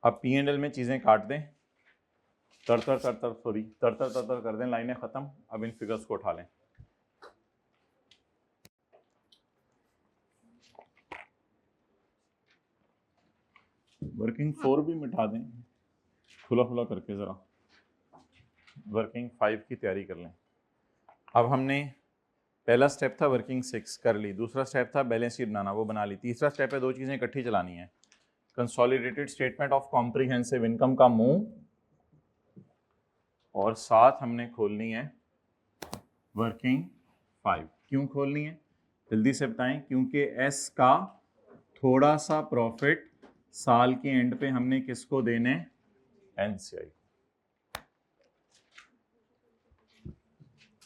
अब P&L में चीजें काट दें, तर कर दें, लाइनें खत्म। अब इन फिगर्स को उठा लें। वर्किंग 4 भी मिटा दें, खुला करके जरा वर्किंग 5 की तैयारी कर लें। अब हमने पहला स्टेप था वर्किंग 6 कर ली, दूसरा स्टेप था बैलेंस शीट बनाना, वो बना ली, तीसरा स्टेप है दो चीजें इकट्ठी चलानी है, consolidated statement of comprehensive income का मुंह, और साथ हमने खोलनी है वर्किंग 5। क्यों खोलनी है जल्दी से बताएं? क्योंकि एस का थोड़ा सा प्रॉफिट साल के एंड पे हमने किसको देने? एनसीआई।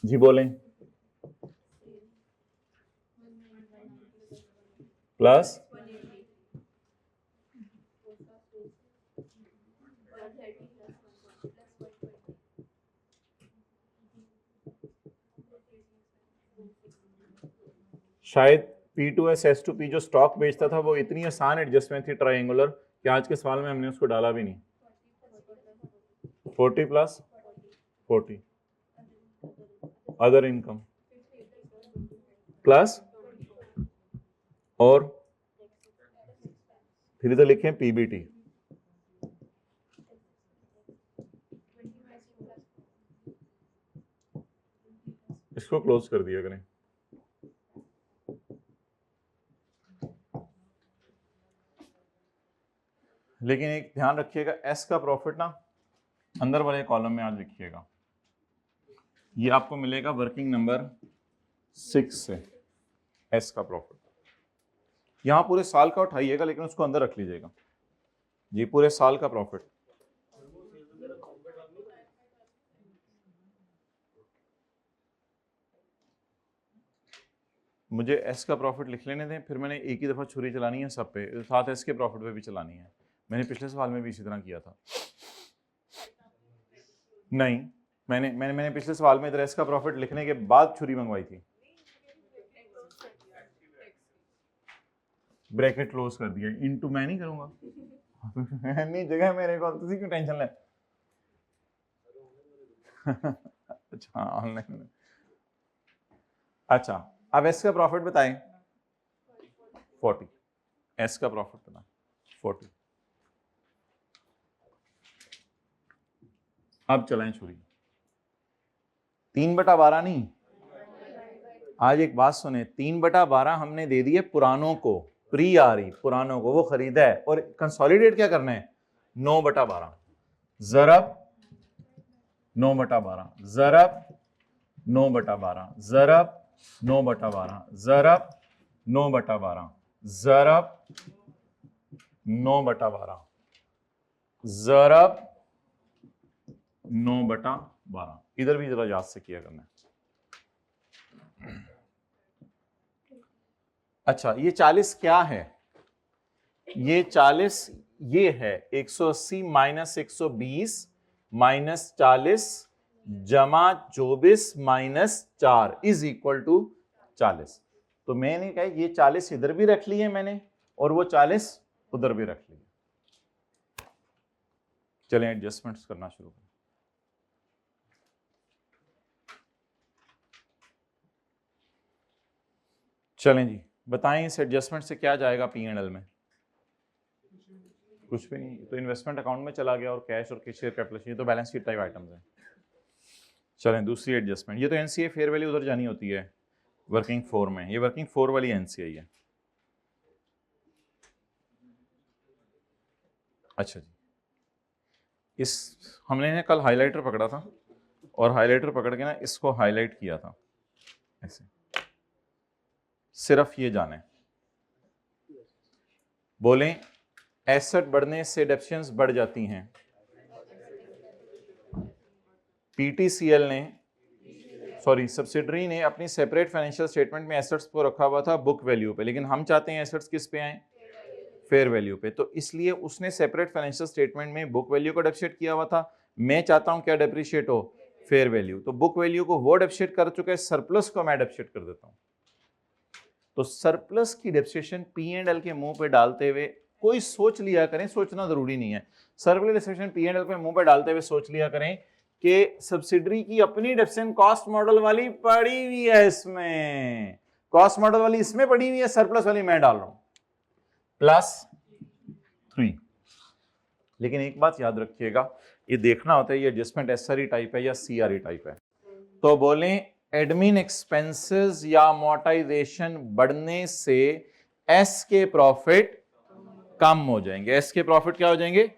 जी बोलें। प्लस शायद P2S S2P जो स्टॉक बेचता था वो इतनी आसान एडजस्टमेंट थी ट्रायंगुलर कि आज के सवाल में हमने उसको डाला भी नहीं। 40 प्लस 40 अदर इनकम प्लस, और फिर इधर लिखें पीबीटी। इसको क्लोज कर दिया करें। लेकिन एक ध्यान रखिएगा, एस का प्रॉफिट ना अंदर वाले कॉलम में आज लिखिएगा, ये आपको मिलेगा वर्किंग नंबर 6 से एस का प्रॉफिट। यहां पूरे साल का उठाइएगा लेकिन उसको अंदर रख लीजिएगा जी, पूरे साल का प्रॉफिट। मुझे एस का प्रॉफिट लिख लेने दें, फिर मैंने एक ही दफा छुरी चलानी है सब पे, साथ एस के प्रॉफिट पे भी चलानी है। मैंने पिछले सवाल में भी इसी तरह किया था। नहीं, मैंने पिछले सवाल में इधर एस का प्रॉफिट लिखने के बाद छुरी मंगवाई थी, ब्रैकेट क्लोज कर दिया, इनटू मैं नहीं करूंगा नहीं जगह मेरे को, तुसी क्यों टेंशन ले अच्छा ऑनलाइन। अच्छा अब एस का प्रॉफिट बताएं। 40, एस का प्रॉफिट बताएं 40। अब चलाएं छुरी। 3/12 नहीं, आज एक बात सुने, 3/12 हमने दे दिए पुरानों को, प्री आ रही पुरानों को, वो खरीदा है, और कंसोलिडेट क्या करना है? 9/12 जरब 9/12 जरब 9/12 जरब 9/12 जरब 9/12 जरब 9/12 जरब 9/12। इधर भी जरा याद से किया करना है। अच्छा ये 40 क्या है? ये 40 ये है 180 माइनस 120 माइनस 40 जमा 24 माइनस 4 इज इक्वल टू 40। तो मैंने कहा ये 40 इधर भी रख लिए मैंने, और वो 40 उधर भी रख लिए। चलें एडजस्टमेंट्स करना शुरू करें। चलें जी, बताएं इस एडजस्टमेंट से क्या जाएगा P&L में? कुछ भी नहीं, तो इन्वेस्टमेंट अकाउंट में चला गया, और कैश और शेयर कैपिटल, ये तो बैलेंस शीट टाइप आइटम्स हैं। चलें दूसरी एडजस्टमेंट, ये तो एनसीए फेयर वैल्यू उधर जानी होती है वर्किंग 4 में, ये वर्किंग 4 वाली एनसीए है। अच्छा जी, इस हमने कल हाइलाइटर पकड़ा था, और हाइलाइटर पकड़ के ना इसको हाईलाइट किया था ऐसे, सिर्फ ये जाने, बोलें एसेट बढ़ने से डेप्शंस बढ़ जाती हैं। पीटीसीएल ने, सॉरी सब्सिडरी ने अपनी सेपरेट फाइनेंशियल स्टेटमेंट में एसेट्स को रखा हुआ था बुक वैल्यू पे, लेकिन हम चाहते हैं एसेट्स किस पे आए? फेयर वैल्यू पे। तो इसलिए उसने सेपरेट फाइनेंशियल स्टेटमेंट में बुक वैल्यू को डेप्रिशिएट किया हुआ था। मैं चाहता हूं क्या डेप्रिशिएट हो? Fair value. तो बुक वैल्यू को वो डेप्रिशिएट कर चुका है, सरप्लस को मैं डेप्रिशिएट कर देता हूं। तो सरप्लस की डेप्रिसिएशन P&L के मुंह पे डालते हुए कोई सोच लिया करें, सोचना जरूरी नहीं है, सर्कुलर P&L पे मुंह पे डालते हुए सोच लिया करें कि सब्सिडरी की अपनी डेप्रिसिएशन कॉस्ट मॉडल वाली पड़ी हुई है, इसमें कॉस्ट मॉडल वाली इसमें पड़ी हुई है, सरप्लस वाली मैं डाल रहा हूं +3। लेकिन एक बात याद रखिएगा, ये देखना होता है ये एडजस्टमेंट एसआरई टाइप है या सीआरई टाइप है। तो बोलें एडमिन एक्सपेंसेस या अमोर्टाइजेशन बढ़ने से एस के प्रॉफिट कम हो जाएंगे। एस के प्रॉफिट क्या हो जाएंगे?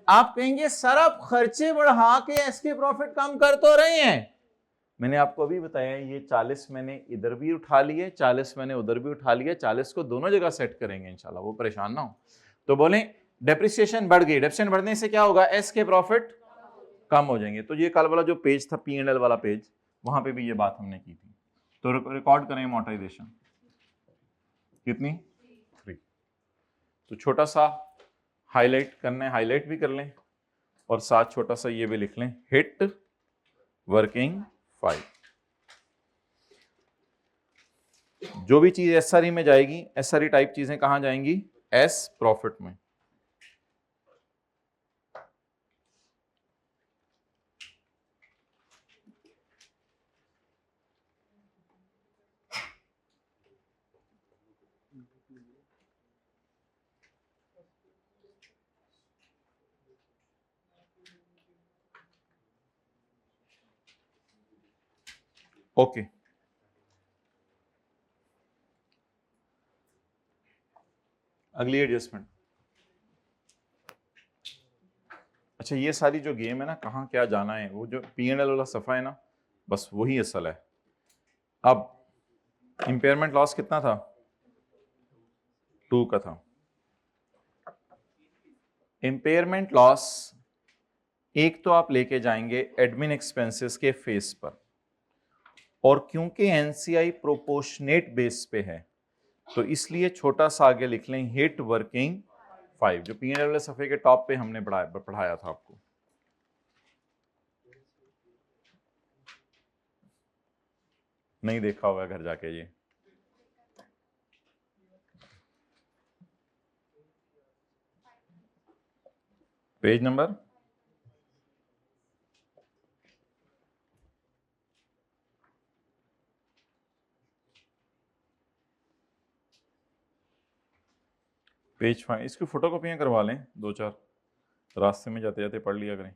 आप कहेंगे सर आप खर्चे बढ़ा के एस के प्रॉफिट कम कर तो रहे हैं। मैंने आपको अभी बताया ये 40 मैंने इधर भी उठा लिए, 40 मैंने उधर भी उठा लिए, 40 को दोनों जगह सेट करेंगे इंशाल्लाह, वो परेशान ना हो। तो बोलें डेप्रिसिएशन बढ़ गई, डेप्रिसिएशन बढ़ने से क्या होगा? एस के प्रॉफिट कम हो जाएंगे। तो ये कल वाला जो पेज था P&L वाला पेज, वहां पे भी ये बात हमने की थी। तो रिकॉर्ड करें अमोर्टाइजेशन कितनी? 3। तो छोटा सा हाईलाइट करना है, हाईलाइट भी कर लें और साथ छोटा सा ये भी लिख लें, हिट वर्किंग 5। जो भी चीज एसआरई में जाएगी, एसआरई टाइप चीजें कहां जाएंगी? एस प्रॉफिट में। ओके अगली एडजस्टमेंट। अच्छा ये सारी जो गेम है ना, कहाँ क्या जाना है, वो जो P&L वाला सफा है ना, बस वही असल है। अब इंपेयरमेंट लॉस कितना था? 2 का था। इंपेयरमेंट लॉस एक तो आप लेके जाएंगे एडमिन एक्सपेंसेस के फेस पर, और क्योंकि एनसीआई प्रोपोर्शनेट बेस पे है तो इसलिए छोटा सा आगे लिख लें हिट वर्किंग 5, जो P&L वाले सफे के टॉप पे हमने पढ़ाया था आपको। नहीं देखा होगा घर जाके ये। पेज नंबर पेज 5, इसकी फोटोकॉपियां करवा लें 2-4, रास्ते में जाते जाते पढ़ लिया करें।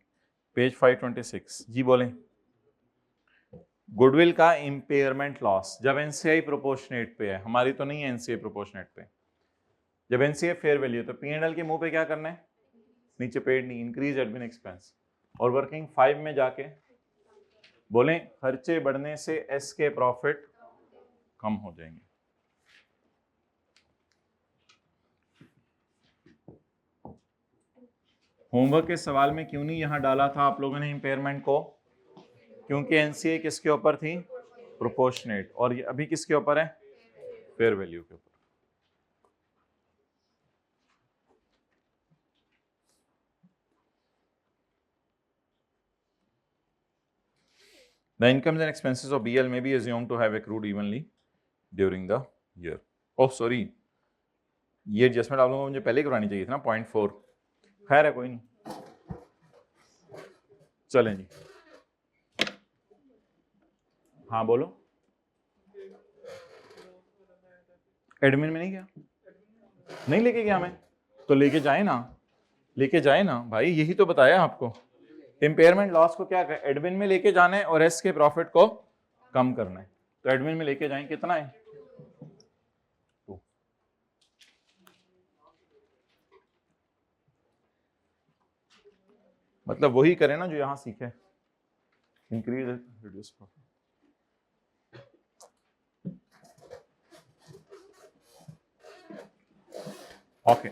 पेज 526 जी बोलें। गुडविल का इंपेयरमेंट लॉस जब एनसीआई प्रोपोर्शनेट पे है, हमारी तो नहीं है एनसीआई प्रोपोर्शनेट पे, जब एनसीआई फेयर वैल्यू तो P&L के मुंह पे क्या करना है? नीचे पेड नहीं, इंक्रीज एडमिन एक्सपेंस, और वर्किंग 5 में जाके बोलें खर्चे बढ़ने से एस के प्रॉफिट कम हो जाएंगे। होमवर्क के सवाल में क्यों नहीं यहां डाला था आप लोगों ने इंपेयरमेंट को? क्योंकि एनसीआई किसके ऊपर थी? प्रोपोर्शनेट, और ये अभी किसके ऊपर है? फेयर वैल्यू के ऊपर। The incomes and expenses of BL may be assumed to have accrued evenly during the year. Oh sorry, ये एडजस्टमेंट आप लोगों को मुझे पहले करवानी चाहिए थी ना, 0.4। खैर है कोई नहीं, चलें जी। हाँ बोलो। एडमिन में नहीं गया? नहीं लेके गया मैं तो लेके जाए ना, लेके जाए ना भाई, यही तो बताया आपको। इंपेयरमेंट लॉस को क्या कर एडमिन में लेके जाना है और एस के प्रॉफिट को कम करना है। तो एडमिन में लेके जाएं, कितना है? 2। मतलब वही करें ना जो यहां सीखे, increase reduce profit. Okay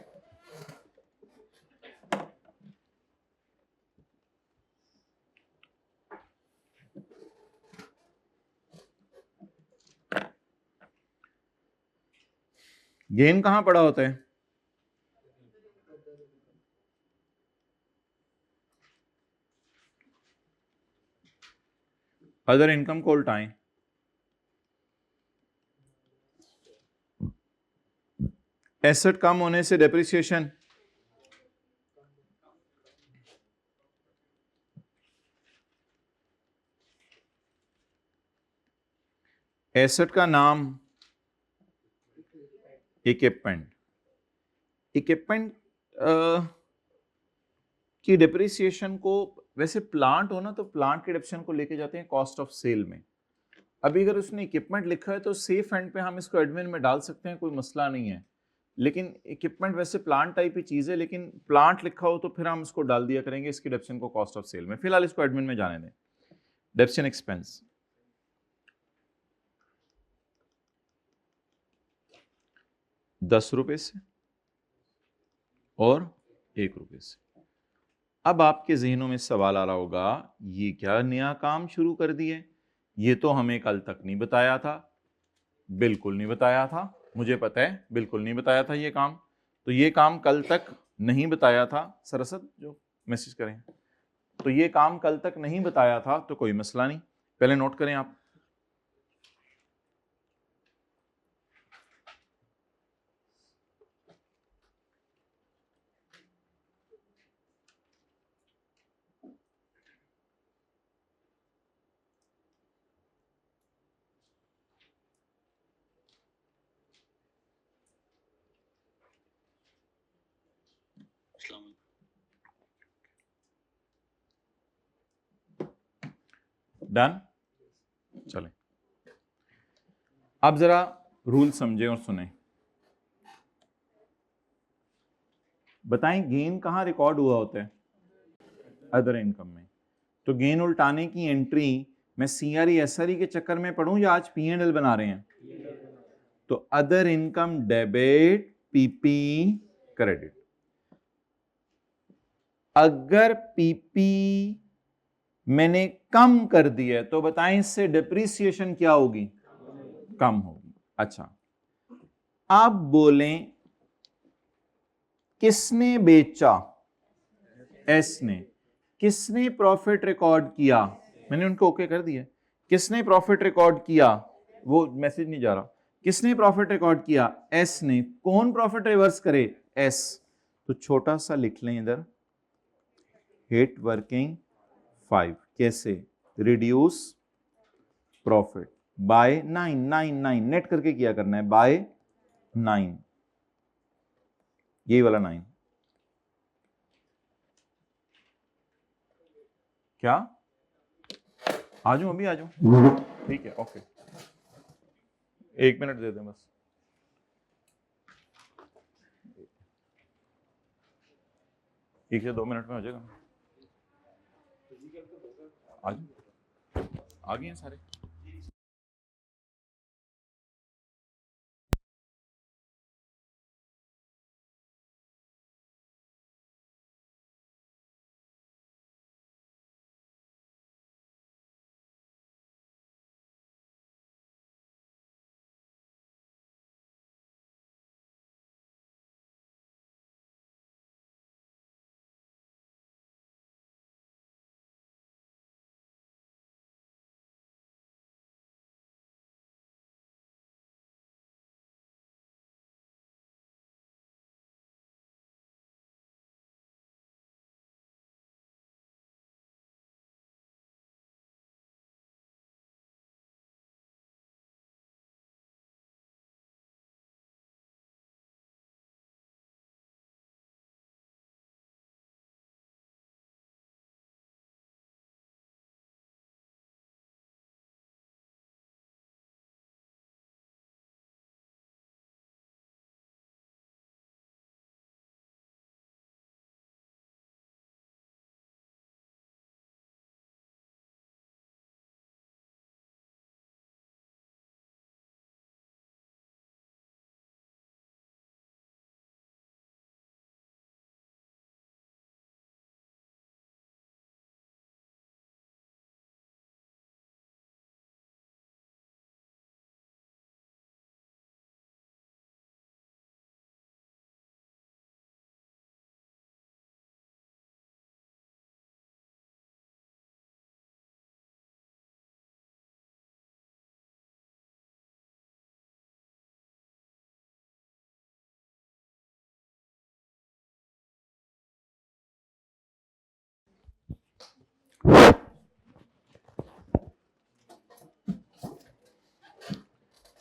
gain कहां पड़ा होता है? अदर इनकम को उल्टाएं, एसेट कम होने से डेप्रिसिएशन एसेट का नाम इक्विपमेंट। इक्विपमेंट की डिप्रिसिएशन को, वैसे प्लांट हो ना तो प्लांट के डिप्रिसिएशन को लेके जाते हैं कॉस्ट ऑफ सेल में। अभी अगर उसने इक्विपमेंट लिखा है तो सेफ एंड पे हम इसको एडमिन में डाल सकते हैं, कोई मसला नहीं है। लेकिन इक्विपमेंट वैसे प्लांट टाइप की चीज है, लेकिन प्लांट लिखा हो तो फिर हम इसको डाल दिया करेंगे इसकी डेप्शन को कॉस्ट ऑफ सेल में। फिलहाल इसको एडमिन में जाने दें। डेप्शन एक्सपेंस 10 रुपए से और 1 रुपए से। अब आपके जहनों में सवाल आ रहा होगा, ये क्या नया काम शुरू कर दिए, ये तो हमें कल तक नहीं बताया था। बिल्कुल नहीं बताया था, मुझे पता है, बिल्कुल नहीं बताया था ये काम। तो ये काम कल तक नहीं बताया था। सरसद जो मैसेज करें, तो ये काम कल तक नहीं बताया था तो कोई मसला नहीं, पहले नोट करें आप। डन, चलें। अब जरा रूल समझें और सुने। बताएं गेन कहां रिकॉर्ड हुआ होता है? अदर इनकम में। तो गेन उल्टाने की एंट्री मैं सीआरई एसआरई के चक्कर में पढ़ूं या आज पीएनएल बना रहे हैं? तो other income debit, PP credit. अगर पीपी मैंने कम कर दिया तो बताएं इससे डिप्रिसिएशन क्या होगी? कम होगी। अच्छा, आप बोलें किसने बेचा? एस ने। किसने प्रॉफिट रिकॉर्ड किया? मैंने उनको ओके कर दिया। किसने प्रॉफिट रिकॉर्ड किया? वो मैसेज नहीं जा रहा। किसने प्रॉफिट रिकॉर्ड किया? एस ने। कौन प्रॉफिट रिवर्स करे? एस। तो छोटा सा लिख लें इधर, हिट वर्किंग 5। कैसे? रिड्यूस प्रॉफिट बाय 9, 9, 9 नेट करके किया करना है, बाय 9, यही वाला 9। क्या आ जाऊं? अभी आ जाऊं? ठीक है, ओके, 1 मिनट दे दें बस। एक से 2 मिनट में हो जाएगा। आ गए हैं सारे?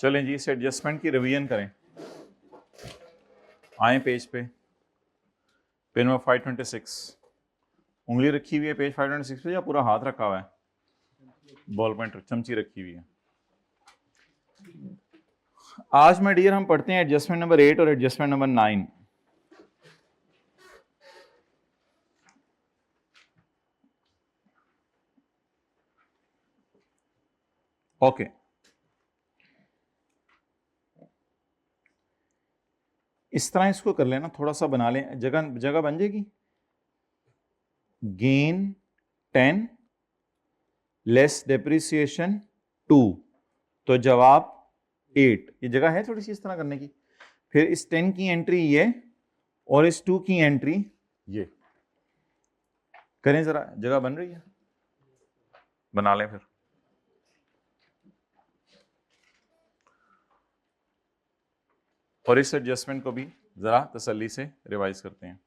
चलें जी, इस एडजस्टमेंट की रिवीजन करें। आए पेज पे, पेज नंबर 526। उंगली रखी हुई है पेज 526 पे या पूरा हाथ रखा हुआ है? बॉल पॉइंट चमची रखी हुई है। आज में डियर हम पढ़ते हैं एडजस्टमेंट नंबर 8 और एडजस्टमेंट नंबर 9। ओके, इस तरह इसको कर लेना, थोड़ा सा बना लें, जगह जगह बन जाएगी। गेन 10 लेस डेप्रिसिएशन 2, तो जवाब 8। ये जगह है थोड़ी सी इस तरह करने की। फिर इस 10 की एंट्री ये और इस 2 की एंट्री ये करें जरा, जगह बन रही है, बना लें फिर। और इस एडजस्टमेंट को भी जरा तसल्ली से रिवाइज करते हैं।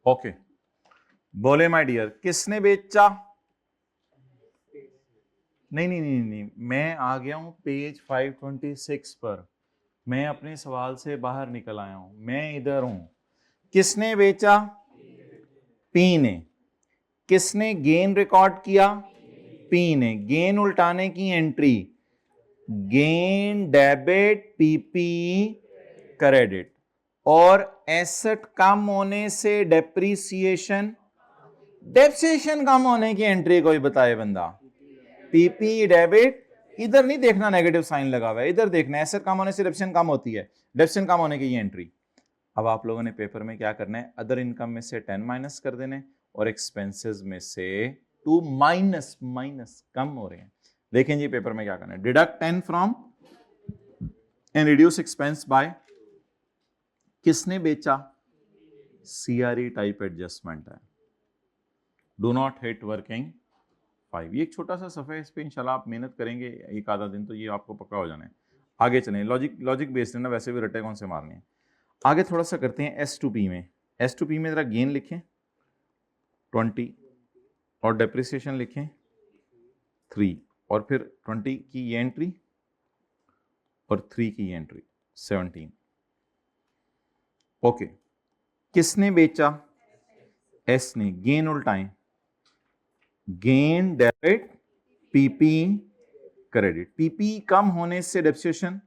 ओके, बोले माय डियर, किसने बेचा? नहीं नहीं नहीं नहीं, मैं आ गया हूं पेज 526 पर। मैं अपने सवाल से बाहर निकल आया हूं, मैं इधर हूं। किसने बेचा? पी ने। किसने गेन रिकॉर्ड किया? पी ने। गेन उल्टाने की entry, gain debit PP credit, और एसेट कम होने से डेप्रीसिएशन, डेप्रिसिएशन कम होने की एंट्री कोई बताए बंदा। पीपी डेबिट, इधर नहीं देखना नेगेटिव साइन लगा हुआ है, इधर देखना एसेट कम होने से डेप्रिसिएशन कम होती है, डेप्रिसिएशन कम होने की ये एंट्री। अब आप लोगों ने पेपर में क्या करना है, अदर इनकम में से 10 माइनस कर देने और एक्सपेंसेस में से 2 माइनस कम हो रहे हैं। देखें जी पेपर में क्या करना है, deduct 10 from and reduce expense by. किसने बेचा? सीआरई टाइप एडजस्टमेंट है। Do not hit working 5। ये एक छोटा सा सफ़ा है, इस पे इंशाल्लाह आप मेहनत करेंगे एक आधा दिन तो ये आपको पक्का हो जाना है। आगे चलें, लॉजिक बेस्ड है ना, वैसे भी रट्टे कौन से मारने हैं। आगे थोड़ा सा करते हैं S2P में। S2P में जरा गेन लिखें 20 और डेप्रिसिएशन लिखें 3, और फिर 20 की ये एंट्री और 3 की ये एंट्री 17। ओके, किसने बेचा? एस ने। गेन उल्टाएं, gain debit PP credit. PP कम होने से डेप्रिसिएशन,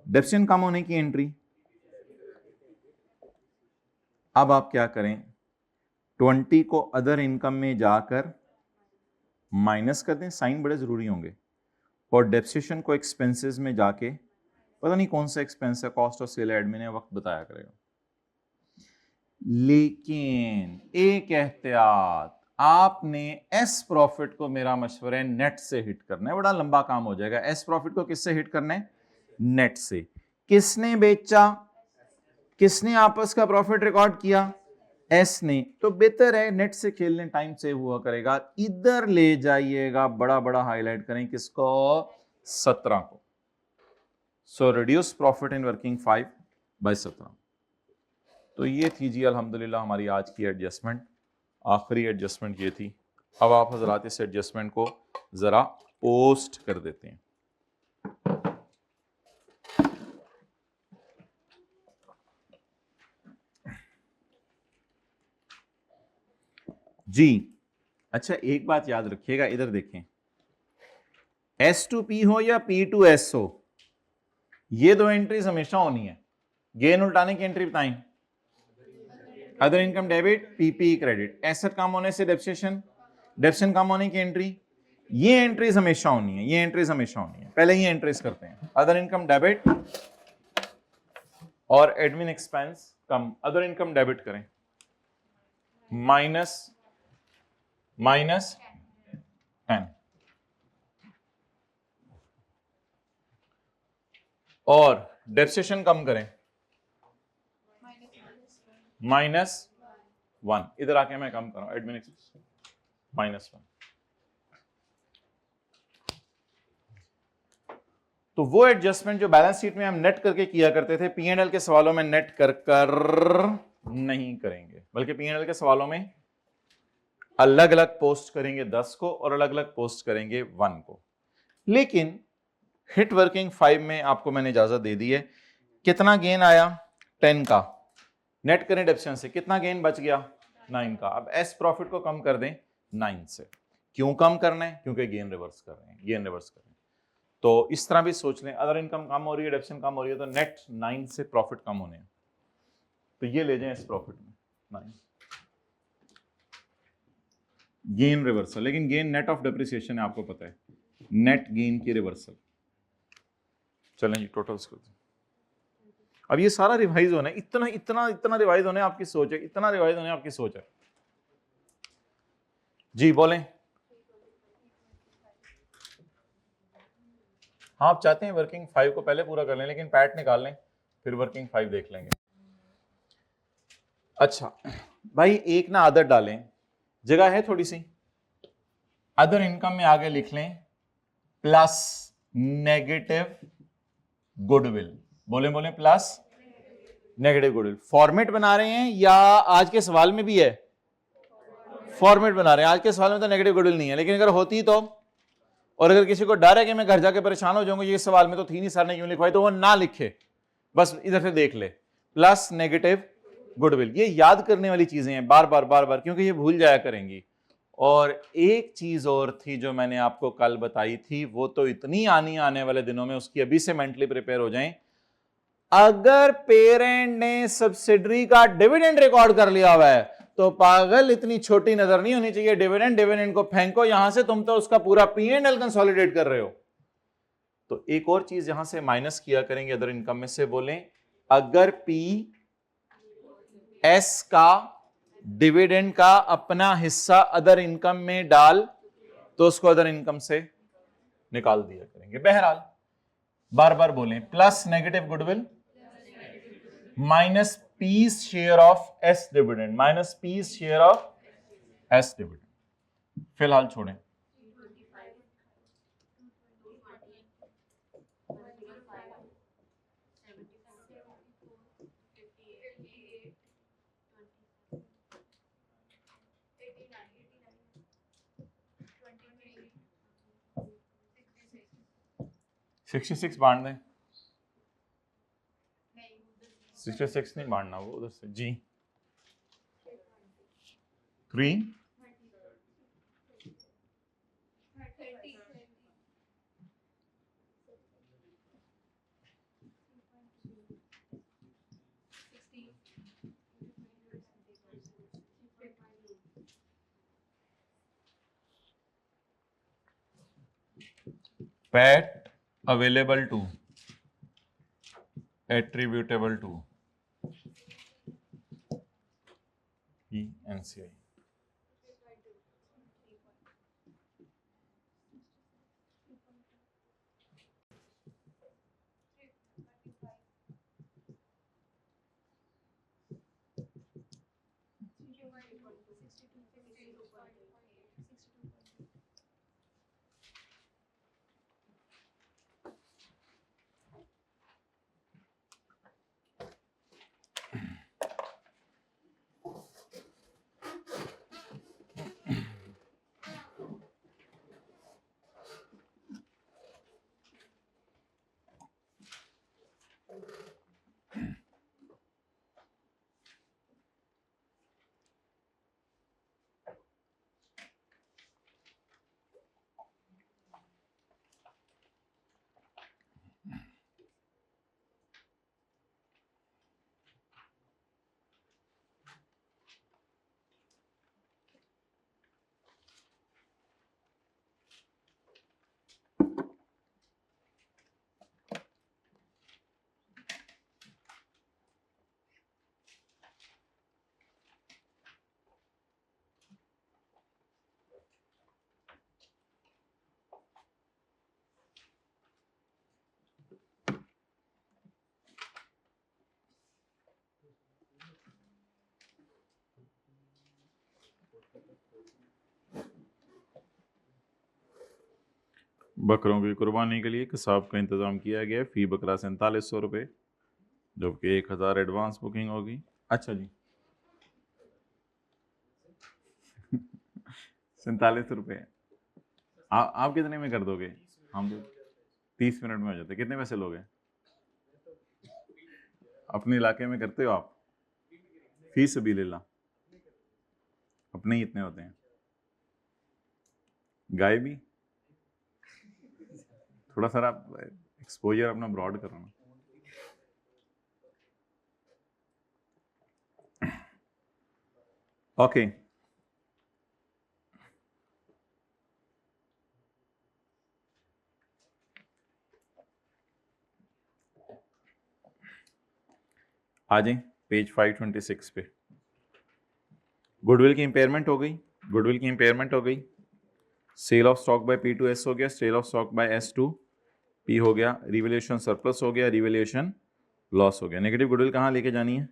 डेप्रिसिएशन कम होने की एंट्री। अब आप क्या करें, 20 को अदर इनकम में जाकर माइनस कर दें, साइन बड़े जरूरी होंगे, और डेप्रिसिएशन को एक्सपेंसेस में जाके, पता नहीं कौन सा एक्सपेंस है, कॉस्ट ऑफ सेल एडमिन है, वक्त बताया करेगा। लेकिन एक एहतियात, आपने एस प्रॉफिट को, मेरा मशवरा है, नेट से हिट करना है, बड़ा लंबा काम हो जाएगा। एस प्रॉफिट को किससे हिट करना है? नेट से। किसने बेचा? किसने आपस का प्रॉफिट रिकॉर्ड किया? एस ने। तो बेहतर है नेट से खेलने, टाइम सेव हुआ करेगा। इधर ले जाइएगा, बड़ा बड़ा हाईलाइट करें किसको? 17 को। So reduce profit in working 5 by 17। तो ये थी जी अल्हम्दुलिल्लाह हमारी आज की एडजस्टमेंट, आखिरी एडजस्टमेंट ये थी। अब आप हजरात इस एडजस्टमेंट को जरा पोस्ट कर देते हैं। जी अच्छा, एक बात याद रखिएगा, इधर देखें, S2P हो या P2S हो, ये दो एंट्रीज हमेशा होनी है। गेन उल्टाने की एंट्री बताएं, other income debit PP credit, asset कम होने से डेप्रिसिएशन, डेप्रिसिएशन कम होने की एंट्री। ये एंट्रीज हमेशा होनी है, ये एंट्रीज हमेशा होनी है। पहले ये एंट्रीज करते हैं, अदर इनकम डेबिट और एडमिन एक्सपेंस कम, अदर इनकम डेबिट करें, माइनस 10, और डेप्रिसिएशन कम करें -1। इधर आके मैं कम कर रहा हूं, एडमिन एक्सपेंस -1। तो वो एडजस्टमेंट जो बैलेंस शीट में हम नेट करके किया करते थे, P&L के सवालों में नेट कर नहीं करेंगे, बल्कि P&L के सवालों में अलग अलग पोस्ट करेंगे 10 को और अलग अलग पोस्ट करेंगे 1 को। लेकिन हिट वर्किंग 5 में आपको मैंने इजाजत दे दी है। कितना गेन आया? 10 का। नेट करेंट एफिशिएंसी से कितना गेन बच गया? 9 का। अब एस प्रॉफिट को कम कर दें 9 से। क्यों कम करना है? क्योंकि गेन रिवर्स कर रहे हैं, गेन रिवर्स कर रहे हैं। तो इस तरह भी सोच लें, अदर इनकम कम हो रही है, डेप्शन कम हो रही है, तो नेट 9 से प्रॉफिट कम होने हैं। तो ये ले जाएं इस प्रॉफिट में 9 गेन रिवर्सल। लेकिन गेन नेट ऑफ डेप्रिसिएशन है, आपको पता है, नेट गेन की रिवर्सल। चलें जी टोटल्स करते हैं। अब ये सारा रिवाइज होना है, इतना इतना इतना रिवाइज होने आपकी सोच है, इतना रिवाइज होने आपकी सोच है। जी बोलें। हाँ आप चाहते हैं वर्किंग 5 को पहले पूरा कर लें, लेकिन पैट निकाल लें फिर वर्किंग 5 देख लेंगे। अच्छा भाई एक ना आदत डालें, जगह है थोड़ी सी, अदर इनकम में आगे लिख लें प्लस नेगेटिव गुडविल। बोले बोले प्लस नेगेटिव गुडविल। फॉर्मेट बना रहे हैं या आज के सवाल में भी है? फॉर्मेट बना रहे हैं। आज के सवाल में तो नेगेटिव गुडविल नहीं है, लेकिन अगर होती तो, और अगर किसी को डर है कि मैं घर जाके परेशान हो जाऊंगा, ये सवाल में तो थी नहीं, सर ने क्यों लिखवाई, तो वो ना लिखे, बस इधर से देख ले प्लस नेगेटिव गुडविल। ये याद करने वाली चीजें हैं बार बार बार बार, क्योंकि ये भूल जाया करेंगी। और एक चीज और थी जो मैंने आपको कल बताई थी, वो तो इतनी आने वाले दिनों में, उसकी अभी से मेंटली प्रिपेयर हो जाएं। अगर पेरेंट ने सब्सिडरी का डिविडेंड रिकॉर्ड कर लिया हुआ है तो पागल इतनी छोटी नजर नहीं होनी चाहिए। डिविडेंड को फेंको यहां से, तुम तो उसका पूरा P&L कंसोलिडेट कर रहे हो। तो एक और चीज यहां से माइनस किया करेंगे अदर इनकम में से। बोलें अगर PS का डिविडेंड का अपना हिस्सा अदर इनकम में डाल तो उसको अदर इनकम से निकाल दिया करेंगे। बहरहाल बार बार बोलें plus negative goodwill minus P's share of S dividend, minus P's share of S dividend. फिलहाल छोड़ें। सिक्सटी सिक्स बांट दें। 66 नहीं बांटना, वो उधर से जी 3 PAT available to attributable to NCI। बकरों की कुर्बानी के लिए कसाब का इंतजाम किया गया, फी बकरा 4700 रुपये, जबकि 1000 एडवांस बुकिंग होगी। अच्छा जी 47 रुपये। आप कितने में कर दोगे? हम तो 30 मिनट में हो जाते। कितने पैसे लोगे? अपने इलाके में करते हो आप? फी सबीलिल्लाह अपने ही इतने होते हैं। गाय भी थोड़ा सा आप एक्सपोजर अपना ब्रॉड करो ना। ओके आ जाए पेज 526 पे। गुडविल की इंपेयरमेंट हो गई, गुडविल की इंपेयरमेंट हो गई। Cell of stock bye P2S हो गया, cell of stock bye S2P हो गया, रिवैल्यूएशन सरप्लस हो गया, रिवैल्यूएशन लॉस हो गया। नेगेटिव गुडविल कहाँ लेके जानी है?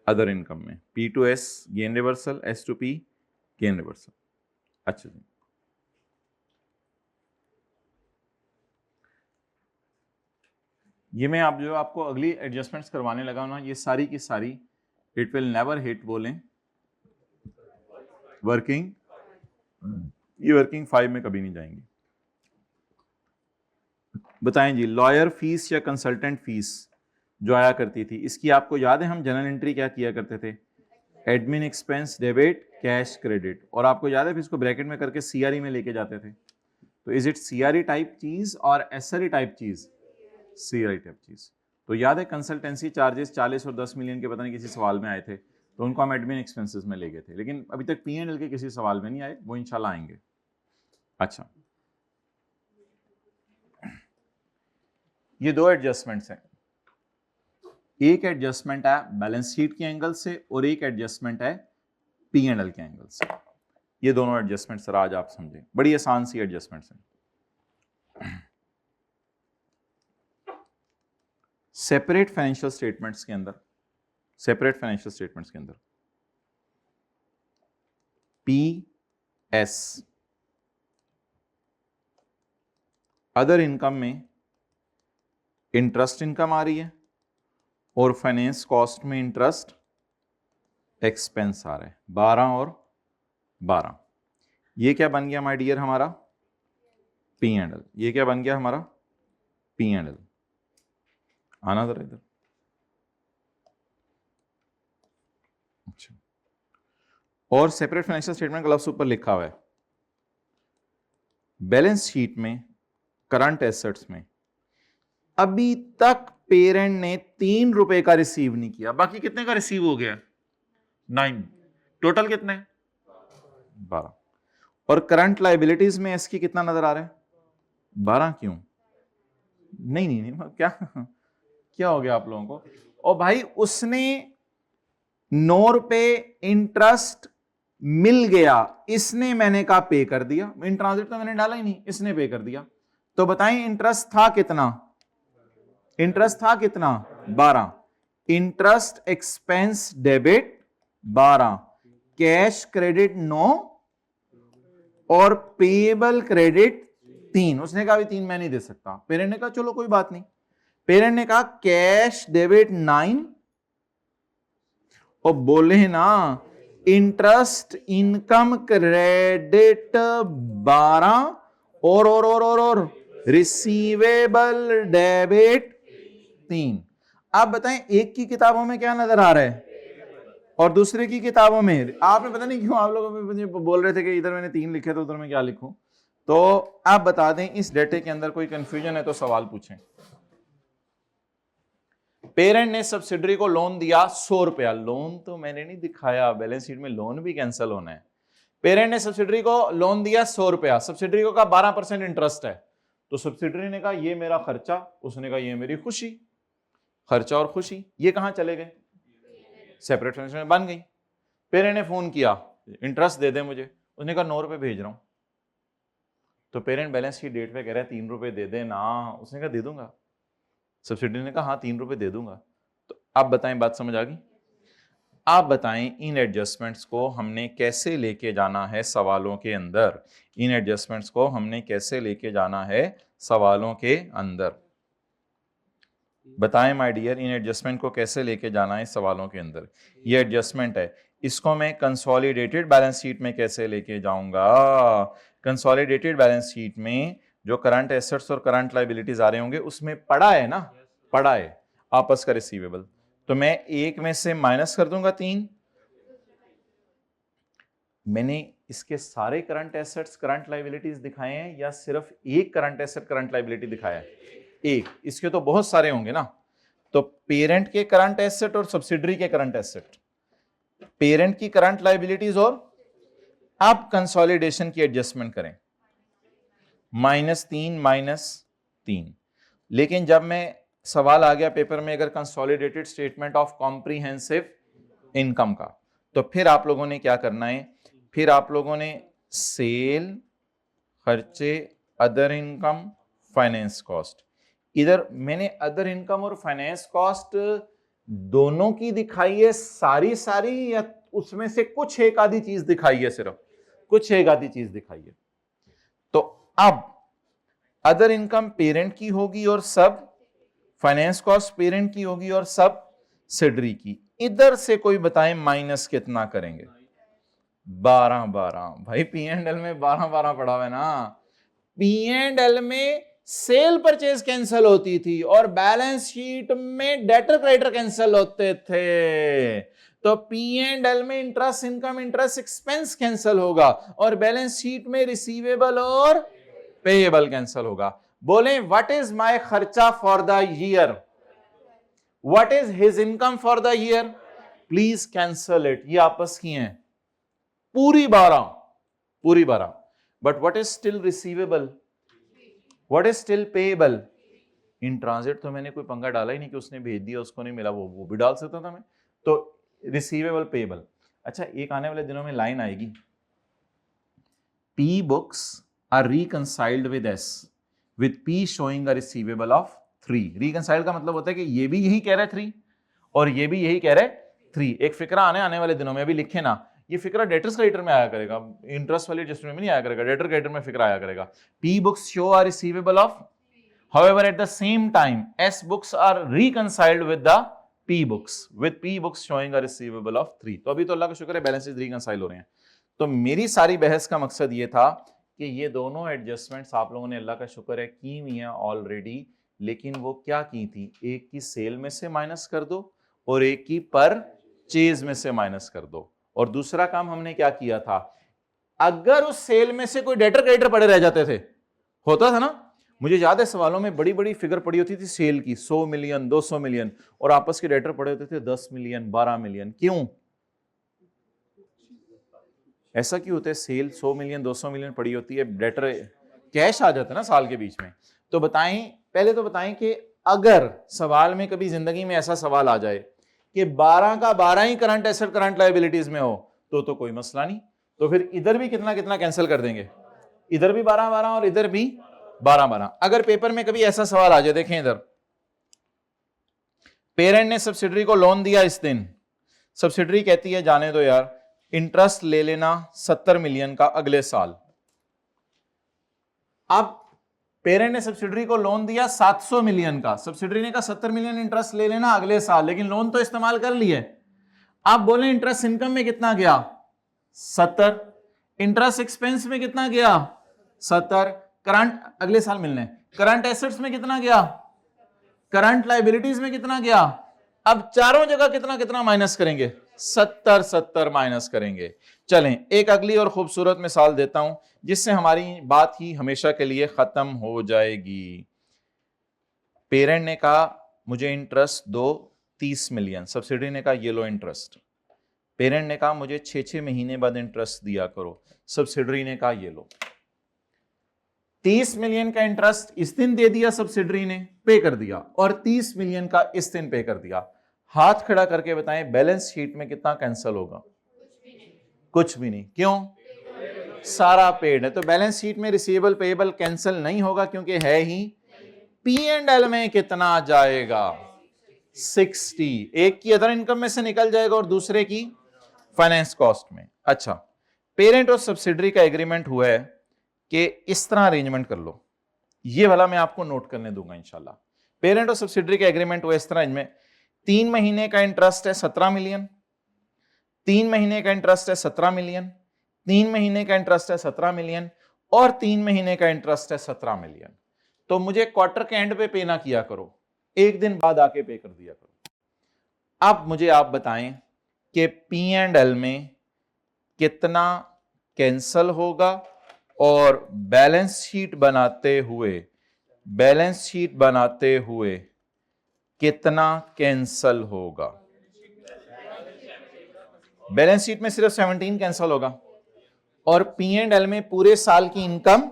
अदर इनकम में। P2S gain reversal, S2P gain reversal. अच्छा जी ये मैं आप जो आपको अगली एडजस्टमेंट्स करवाने लगा ना, ये सारी की सारी इट विल नेवर हिट बोलें वर्किंग, ये वर्किंग 5 में कभी नहीं जाएंगी। बताएं जी लॉयर फीस या कंसल्टेंट फीस जो आया करती थी, इसकी आपको याद है हम जनरल एंट्री क्या किया करते थे? Admin expense debit cash credit, और आपको याद है फिर इसको ब्रैकेट में करके सीआरई में लेके जाते थे। तो इज इट सीआरई टाइप चीज और एसआरई टाइप चीज? सीआरई टाइप चीज। तो याद है कंसल्टेंसी चार्जेस 40 और 10 मिलियन के पता नहीं किसी सवाल में आए थे, तो उनको हम एडमिन एक्सपेंसेस में ले गए थे, लेकिन अभी तक P&L के किसी सवाल में नहीं आए, वो इंशाल्लाह आएंगे। अच्छा ये दो एडजस्टमेंट्स हैं, एक एडजस्टमेंट है बैलेंस शीट के एंगल से और एक एडजस्टमेंट है P&L के एंगल से। ये दोनों एडजस्टमेंट सर आज आप समझें, बड़ी आसान सी एडजस्टमेंट्स हैं। सेपरेट फाइनेंशियल स्टेटमेंट्स के अंदर, सेपरेट फाइनेंशियल स्टेटमेंट्स के अंदर PS अदर इनकम में इंटरेस्ट इनकम आ रही है और फाइनेंस कॉस्ट में इंटरेस्ट एक्सपेंस आ रहा है, 12 और 12। ये क्या बन गया माय डियर हमारा? P&L। ये क्या बन गया हमारा? P&L। आना जरा इधर। अच्छा और सेपरेट फाइनेंशियल स्टेटमेंट का लफ्ज ऊपर लिखा हुआ है, बैलेंस शीट में करंट एसेट्स में अभी तक पेरेंट ने 3 रुपए का रिसीव नहीं किया, बाकी कितने का रिसीव हो गया? 9। टोटल कितने? 12। और करंट लाइबिलिटीज में इसकी कितना नजर आ रहा है? 12। क्यों? नहीं क्या क्या हो गया आप लोगों को? और भाई उसने 9 रुपए इंटरेस्ट मिल गया, इसने मैंने कहा पे कर दिया, इन ट्रांजिट तो मैंने डाला ही नहीं, इसने पे कर दिया। तो बताएं इंटरेस्ट था कितना? इंटरेस्ट था कितना? 12। Interest expense debit 12, cash credit 9 और पेएबल क्रेडिट 3। उसने कहा 3 मैं नहीं दे सकता। पेरेंट ने कहा चलो कोई बात नहीं। पेरेंट ने कहा कैश डेबिट 9 और बोले ना इंटरेस्ट इनकम क्रेडिट 12 और रिसीवेबल डेबिट 3। आप बताएं एक की किताबों में क्या नजर आ रहा है और दूसरे की किताबों में? आपने पता नहीं क्यों आप लोगों में मुझे बोल रहे थे कि इधर मैंने 3 लिखे तो उधर मैं क्या लिखूं। तो आप बता दें इस डेटे के अंदर कोई कंफ्यूजन है तो सवाल पूछें। पेरेंट ने सब्सिडरी को लोन दिया 100 रुपया, लोन तो मैंने नहीं दिखाया, बैलेंस शीट में लोन भी कैंसिल होना है। पेरेंट ने सब्सिडरी को लोन दिया 100 रुपया, सब्सिडरी को कहा 12% इंटरेस्ट है, तो सब्सिडरी ने कहा ये मेरा खर्चा, उसने कहा ये मेरी खुशी। खर्चा और खुशी ये कहां चले गए? सेपरेट फाइनेंशियल में बन गई। पेरेंट ने फोन किया इंटरेस्ट दे दे मुझे, उसने कहा 9 रुपए भेज रहा हूं। तो पेरेंट बैलेंस की डेट पे कह रहा है 3 रुपए दे दे ना, उसने कहा दे दूंगा। सब्सिडी ने कहा हाँ 3 रुपए दे दूंगा। तो अब बताएं बात समझ आ गई? आप बताएं इन एडजस्टमेंट्स को हमने कैसे लेके जाना है सवालों के अंदर, इन एडजस्टमेंट्स को हमने कैसे लेके जाना है सवालों के अंदर। बताएं माय डियर, इन एडजस्टमेंट को कैसे लेके जाना है सवालों के अंदर। ये एडजस्टमेंट है, इसको मैं कंसोलिडेटेड बैलेंस शीट में कैसे लेके जाऊंगा। कंसोलिडेटेड बैलेंस शीट में जो करंट एसेट्स और करंट लायबिलिटीज आ रहे होंगे उसमें पड़ा है ना, पड़ा है आपस का रिसीवेबल, तो मैं एक में से माइनस कर दूंगा 3। मैंने इसके सारे करंट एसेट्स करंट लायबिलिटीज दिखाए हैं या सिर्फ एक करंट एसेट करंट लायबिलिटी दिखाया है? एक। इसके तो बहुत सारे होंगे ना, तो पेरेंट के करंट एसेट और सब्सिडरी के करंट एसेट, पेरेंट की करंट लायबिलिटीज, और अब कंसोलिडेशन की एडजस्टमेंट करें -3 लेकिन जब मैं सवाल आ गया पेपर में अगर consolidated statement of comprehensive income का, तो फिर आप लोगों ने क्या करना है, फिर आप लोगों ने सेल, खर्चे, अदर इनकम, फाइनेंस कॉस्ट, इधर मैंने अदर इनकम और फाइनेंस कॉस्ट दोनों की दिखाई है सारी सारी, या उसमें से कुछ एक आधी चीज दिखाई है, सिर्फ कुछ एक आधी चीज दिखाई है। तो अब अदर इनकम पेरेंट की होगी और सब, फाइनेंस कॉस्ट पेरेंट की होगी और सब सब्सिडरी की। इधर से कोई बताए माइनस कितना करेंगे? 12 भाई P&L में 12 पड़ा हुआ है ना। P&L में सेल परचेज कैंसिल होती थी और बैलेंस शीट में डेटर क्रेडिटर कैंसिल होते थे, तो P&L में interest income interest expense cancel होगा और बैलेंस शीट में रिसीवेबल और पेएबल कैंसिल होगा। बोले व्हाट इज माय खर्चा for the year, what is his income for the year, please cancel it. ये आपस की हैं पूरी 12, but what is still receivable, what is still payable. In transit तो मैंने कोई पंगा डाला ही नहीं कि उसने भेज दिया उसको नहीं मिला, वो भी डाल सकता था मैं, तो रिसीवेबल पेएबल। अच्छा, एक आने वाले दिनों में लाइन आएगी, P books are reconciled with S with P showing a receivable of 3। reconciled का मतलब होता है कि ये भी यही कह रहा है 3 और ये भी यही कह रहा है 3। एक फिक्रा आने वाले दिनों में, अभी लिखे ना, ये फिक्रा डेटर्स क्रेडिटर में आया करेगा, इंटरेस्ट वाली एडजस्टमेंट में नहीं आया करेगा, डेटर क्रेडिटर में फिक्रा आया करेगा। P books show a receivable of, however at the same time S books are reconciled with the P books with P books showing a receivable of 3। तो अभी तो अल्लाह का शुक्र है बैलेंसेस रिकंसाइल हो रहे हैं। तो मेरी सारी बहस का मकसद ये था कि ये दोनों एडजस्टमेंट्स आप लोगों ने अल्लाह का शुक्र है की हुई हैं ऑलरेडी, लेकिन वो क्या की थी, एक की सेल में से माइनस कर दो और एक की परचेज में से माइनस कर दो। और दूसरा काम हमने क्या किया था, अगर उस सेल में से कोई डेटर क्रेडिटर पड़े रह जाते थे, होता था ना, मुझे याद है सवालों में बड़ी बड़ी फिगर पड़ी होती थी सेल की, 100 मिलियन 200 मिलियन, और आपस के डेटर पड़े होते थे 10 मिलियन 12 मिलियन। क्यों ऐसा क्यों होता है? सेल 100 मिलियन 200 मिलियन पड़ी होती है, डेटर कैश आ जाता है ना साल के बीच में। तो बताएं, पहले तो बताएं कि अगर सवाल में कभी जिंदगी में ऐसा सवाल आ जाए कि 12 का 12 ही करंट एसेट करंट लायबिलिटीज में हो, तो कोई मसला नहीं, तो फिर इधर भी कितना कितना कैंसिल कर देंगे, इधर भी 12 और इधर भी 12। अगर पेपर में कभी ऐसा सवाल आ जाए, देखें इधर, पेरेंट ने सब्सिडरी को लोन दिया इस दिन, सब्सिडरी कहती है जाने दो यार, इंटरेस्ट ले लेना 70 मिलियन का अगले साल। अब पेरेंट ने सब्सिडरी को लोन दिया 700 मिलियन का, सब्सिडरी ने कहा 70 मिलियन इंटरेस्ट ले लेना अगले साल, लेकिन लोन तो इस्तेमाल कर लिए। आप बोले इंटरेस्ट इनकम में कितना गया 70, इंटरेस्ट एक्सपेंस में कितना गया 70, करंट अगले साल मिलने, करंट एसेट्स में कितना गया, करंट लायबिलिटीज में कितना गया। अब चारों जगह कितना कितना माइनस करेंगे, 70 माइनस करेंगे। चलें एक अगली और खूबसूरत मिसाल देता हूं जिससे हमारी बात ही हमेशा के लिए खत्म हो जाएगी। पेरेंट ने कहा मुझे इंटरेस्ट दो 30 मिलियन, सब्सिडी ने कहा ये लो इंटरेस्ट। पेरेंट ने कहा मुझे 6 महीने बाद इंटरेस्ट दिया करो, सब्सिडरी ने कहा ये लो। 30 मिलियन का इंटरेस्ट इस दिन दे दिया, सब्सिडरी ने पे कर दिया, और 30 मिलियन का इस दिन पे कर दिया। हाथ खड़ा करके बताएं बैलेंस शीट में कितना कैंसिल होगा? कुछ भी नहीं। क्यों? सारा पेड है। तो बैलेंस शीट में रिसीवेबल पेएबल कैंसिल नहीं होगा क्योंकि है ही। P&L में कितना जाएगा? 60, एक की अदर इनकम में से निकल जाएगा और दूसरे की फाइनेंस कॉस्ट में। अच्छा, पेरेंट और सब्सिडरी का एग्रीमेंट हुआ है कि इस तरह अरेंजमेंट कर लो, ये वाला मैं आपको नोट करने दूंगा इंशाल्लाह। पेरेंट और सब्सिडरी का एग्रीमेंट हुआ इस तरह, इनमें 3 महीने का इंटरेस्ट है 17 मिलियन, 3 महीने का इंटरेस्ट है 17 मिलियन, 3 महीने का इंटरेस्ट है 17 मिलियन और 3 महीने का इंटरेस्ट है 17 मिलियन। तो मुझे क्वार्टर के एंड पे पे ना किया करो, एक दिन बाद आके पे कर दिया करो। अब मुझे आप बताएं कि P&L में कितना कैंसल होगा और बैलेंस शीट बनाते हुए कितना कैंसल होगा। बैलेंस शीट में सिर्फ 17 कैंसल होगा और P&L में पूरे साल की इनकम,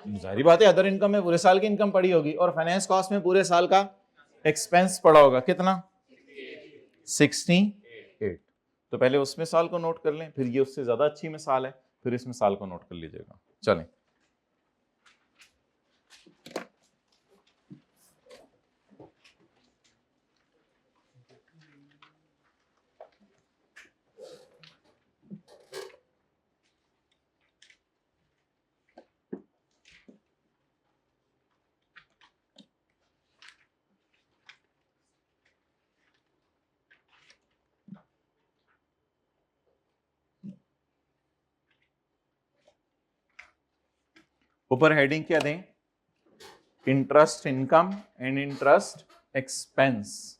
जाहिर बात है अदर इनकम में पूरे साल की इनकम पड़ी होगी और फाइनेंस कॉस्ट में पूरे साल का एक्सपेंस पड़ा होगा। कितना? 68। तो पहले उस मिसाल को नोट कर लें, फिर ये उससे ज्यादा अच्छी मिसाल है, फिर इस मिसाल को नोट कर लीजिएगा। चलें, ऊपर हेडिंग क्या दें? Interest income and interest expense.